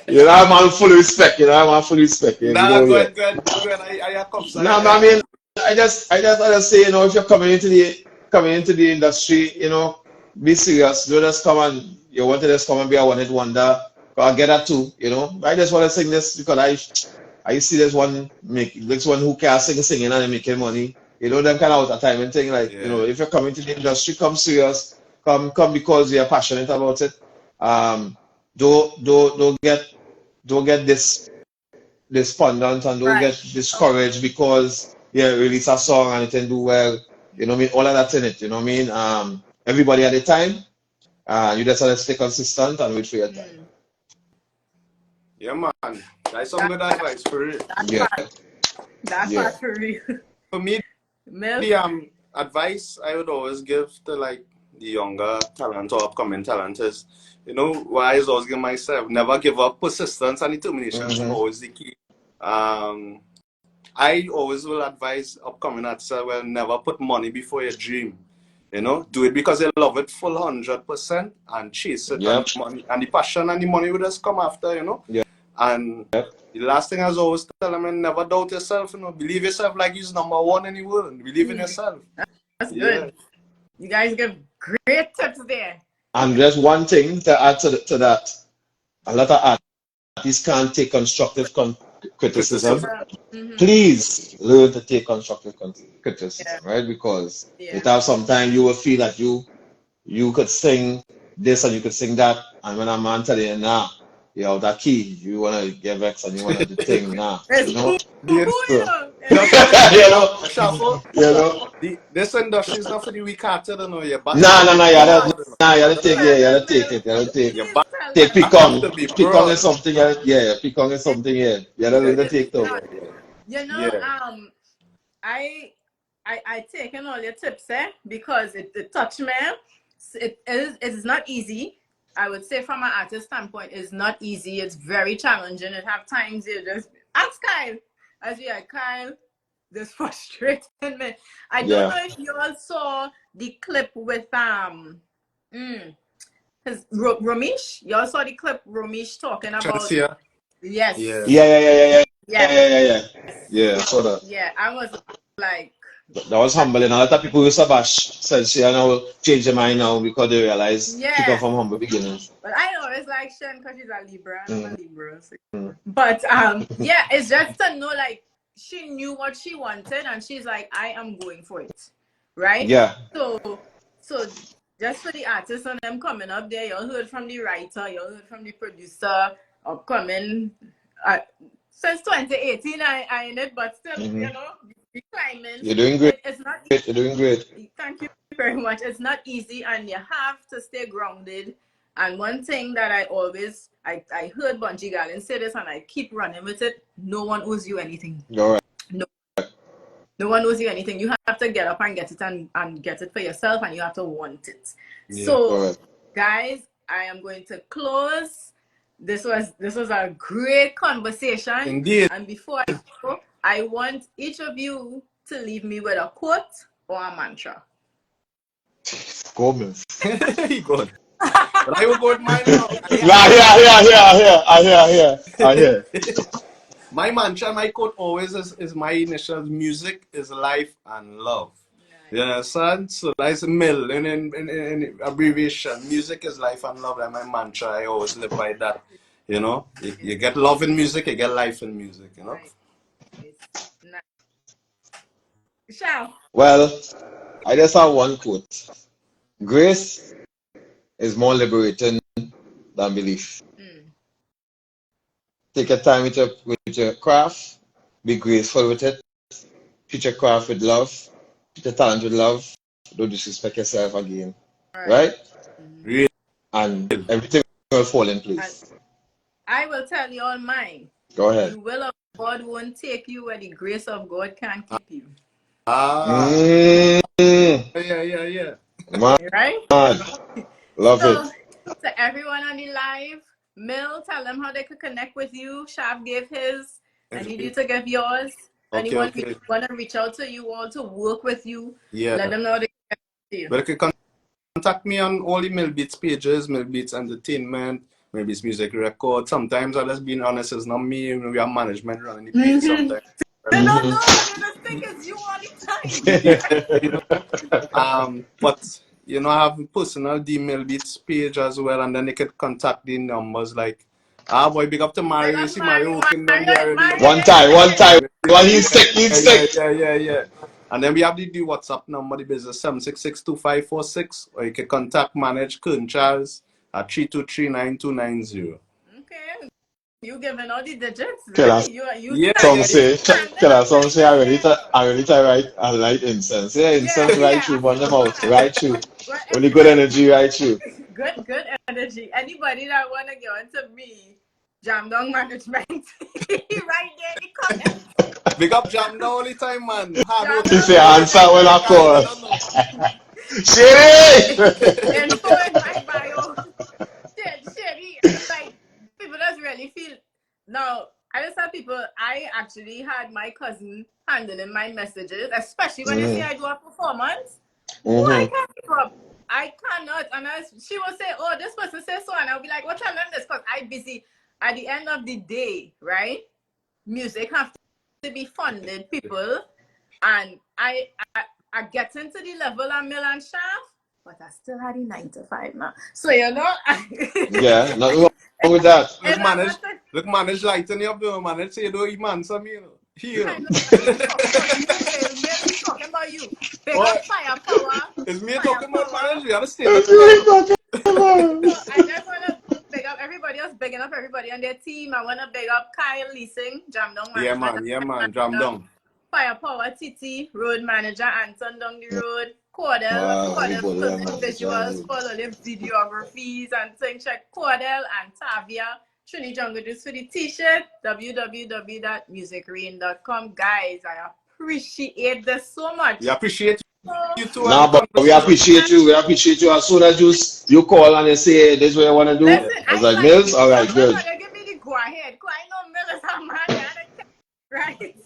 you know, I'm full respect. You know, I'm full respect. You Nah, know, go ahead. I come. No, I mean, I just say, you know, if you're coming into the industry, you know, be serious. Don't just come and you want to just come and be a one-hit wonder. I get that too, you know. I just want to sing this because I see this one who can singing and making money. You know, them kind of out of time and thing like, you know, if you're coming to the industry, come serious. Come because you're passionate about it. Don't get despondent and don't get discouraged because release a song and it can do well. You know what I mean? All of that's in it. You know what I mean? Everybody at a time. You just have to stay consistent and wait for your time. Yeah, man. That's some That, good advice for real. that's Yeah, part. That's yeah. part for real. For me, Milk. the advice I would always give to like the younger talent or upcoming talent is, what I always give myself, never give up. Persistence and determination is Mm-hmm. always the key. I always will advise upcoming artists, well, never put money before your dream. Do it because you love it full 100% and chase it, and Yep. the money and the passion and the money will just come after. Yeah. And the last thing I always tell them, never doubt yourself. Believe yourself like you're number one in the world. Believe in yourself. That's Yeah. good. You guys give great tips there. And there's one thing to add to that. A lot of artists can't take constructive criticism. Mm-hmm. Please learn to take constructive criticism, Yeah. right? Because Yeah. it has sometimes you will feel that you could sing this and you could sing that, and when a man tell you, nah, you're out of key, you wanna get vexed and you wanna do thing, nah, It's you know? The, you So, know. you know, Shuffle. you know. This industry is not for the weak hearted, you battle Nah, to nah, be nah, broad. you gotta take, yeah, you Tell gotta them, take Milk. it, you gotta take. You Please tell Take them. have to Picong. be Picong is broad. something, yeah, Picong is something, yeah. You gotta learn to take Yeah, though. You know, yeah. I taken all your tips, because it touched me. It's not easy. I would say from an artist standpoint, it's not easy. It's very challenging. It have times you just ask Kyle. As we are Kyle, this frustrating me. I don't Yeah. know if you all saw the clip with because Ramesh, you all saw the clip Ramesh talking about Yeah. yes. Yeah. Yes. Yeah, I saw that. Yeah, I was like, That was humbling. A lot of people with Sabash said she now change their mind now because they realize she come yeah. from humble beginnings. But I always like Shen because she's a Libra and I'm a Mhm. Libra. So. But yeah, it's just to know like she knew what she wanted and she's like, I am going for it. Right? Yeah. So just for the artists and them coming up there, you all heard from the writer, you all heard from the producer, upcoming since 2018 I in it, but still, Mhm. the climbing. You're doing great. It's not You're doing great. Thank you very much. It's not easy and you have to stay grounded. And one thing that I always I heard Bungie Garlin say this and I keep running with it, no one owes you anything. All right. No one owes you anything. You have to get up and get it and get it for yourself and you have to want it. Yeah. So Right. guys, I am going to close. This was a great conversation. Indeed. And before I go, I want each of you to leave me with a quote or a mantra. Go, man. He good. But I will go with mine now. I hear. My mantra, my quote always is my initials: music is life and love. You understand? So that's a mill in abbreviation. Music is life and love. That's my mantra. I always live by that. You get love in music, you get life in music. Nice. Shao. Well, I just have one quote. Grace is more liberating than belief. Take your time with your craft. Be graceful with it. Treat your craft with love. Treat your talent with love. Don't disrespect yourself again. Right? Real. And everything will fall in place. And I will tell you all mine. Go ahead. The will of God won't take you where the grace of God can't keep you. Yeah. Man, Right? love So, it. to everyone on the live, Mill, tell them how they could connect with you. Shav gave his. I need you to give yours. Anyone Okay. want to reach out to you all to work with you, Yeah. let them know they can see you. But you can contact me on all the Millbeatz pages, Millbeatz Entertainment, Millbeatz Music Record. Sometimes, I'll just being honest, it's not me. We have management running the page sometimes. They don't know. They just think it's you all the time. But I have a personal Millbeatz page as well, and then they can contact the numbers like, boy, big up to Mario. You see Mario working down there already. One time. Well, he's sick. Yeah. And then we have the WhatsApp number, the business 766-2546, or you can contact Manage Kern Charles at 323-9290. Okay. You giving all the digits, Killer really? You Yeah, song yeah, yeah. say, standing killer up song very say, well there. I really I light incense. Yeah, Yeah, incense right yeah, through, I burn see them all out, that. right through. Well, Only good anybody, energy right through. good energy. Anybody that wanna go into me, jam down management, right there in the comment. Big up Jam the only time, man. Hard Jam He working say, boy. down answer when I Guys, I call. don't know. Shitty! info in my bio. Shit, like people just really feel. Now, I just tell people I actually had my cousin handling my messages, especially when they say I do a performance. Oh, I Mm-hmm. can't keep up. I cannot. And she will say, oh, this person says so. And I'll be like, what time is this? Because I'm busy. At the end of the day, right? Music have to be funded, people. And I get into the level of Mill and Shaft, but I still had the 9 to 5 now. So, you know, Yeah, nothing wrong with that. Look, manage lighten up, though, manage say, don't even answer me, you I know. know he's talking about you. Mill, he's talking about you. Big up What? firepower. It's me talking about Firepower. manage. We gotta stay in the That's flow, what you we know. talking So about. I just want to big up everybody else, bigging up everybody on their team. I want to big up Kyle Leasing, Jam Down Management, Yeah, man. Jam down. Firepower Titi, Road Manager Anton down the road, Cordell Very good, yeah, filming man. visuals for all the videographies and things. Check Cordell and Tavia. Trini Jungle just for the t-shirt, www.musicrain.com. Guys, I appreciate this so much. We appreciate you too and the Nah, but we conversation. appreciate you. We appreciate you. As soon as you call and you say, hey, this is what I want to do, Yeah. Listen, I was I like, like Mills? All right, when good. they give me the go ahead. Cause I know Mill is a man, right?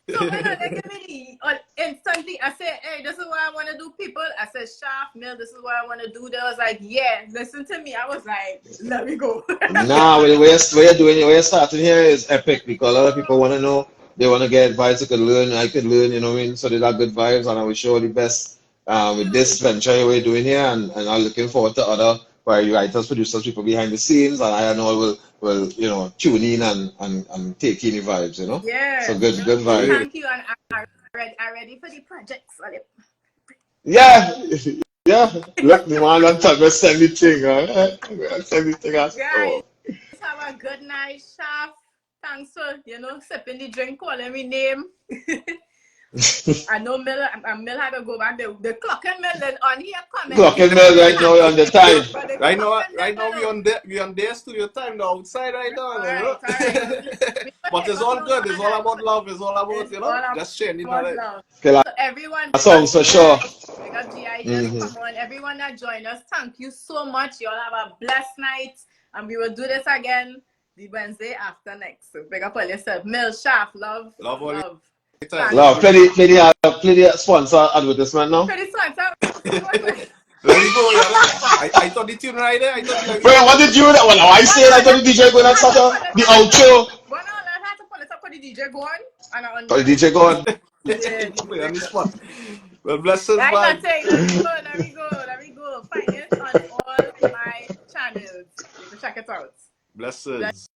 So when they give me the instantly, I said, hey, this is what I want to do, people. I said, Shaft, Mill, this is what I want to do. They was like, yeah, listen to me. I was like, let me go. Nah, what you're doing, what you're starting here is epic because a lot of people want to know, they want to get advice, they could learn, I could learn, you know what I mean? So they got good vibes, and I wish you all the best with this Absolutely. venture we're doing here, and I'm looking forward to other writers, producers, people behind the scenes, and I know will you know, tune in and take in the vibes, you know? So Yes. good For vibe. real. Thank you. And I'm ready for the projects. Yeah, yeah. Look, the man on top, let's send the thing, huh? Send the thing as Guys, oh. have a good night, Shaft. Thanks for, sipping the drink, calling me name. I know Mill had to go back. The clock and Mill is on here commenting Clocking on bell the right now chat. on the time. But the Right clock now, and Mill, we on their studio time, the outside right now, all you know. right, all right. We gonna But take it's off all no more good. It's of all that. about love. It's all about, It's all just sharing the about knowledge. love. Okay, So everyone, big up songs for sure. GI, big up GI, just Hmm. come on. Everyone that joined us, thank you so much. You all have a blessed night, and we will do this again the Wednesday after next. So big up all yourself. Mill Shaft, love, Love all love. the time. Thank Love, you. plenty sponsor advertisement now. Pretty soon, so Let me go, y'all. I thought the tune right there. I thought let me Well, go. what did you? Well, now I one said I other, thought the DJ going to start the outro. one other had to pull it up for the DJ go on, and I Thought the unmute. DJ going. Yeah, Put me on DJ the go. spot. Well, blessings, I man. not say, let me go. Find it on all my channels. You can check it out. Blessings.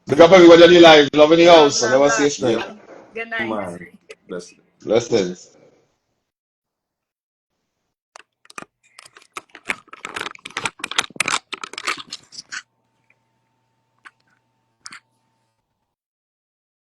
Big up everybody on the live. Love in the Love, house. I love, never love. say Yeah, night. Good night. man. Blessings. Blessings.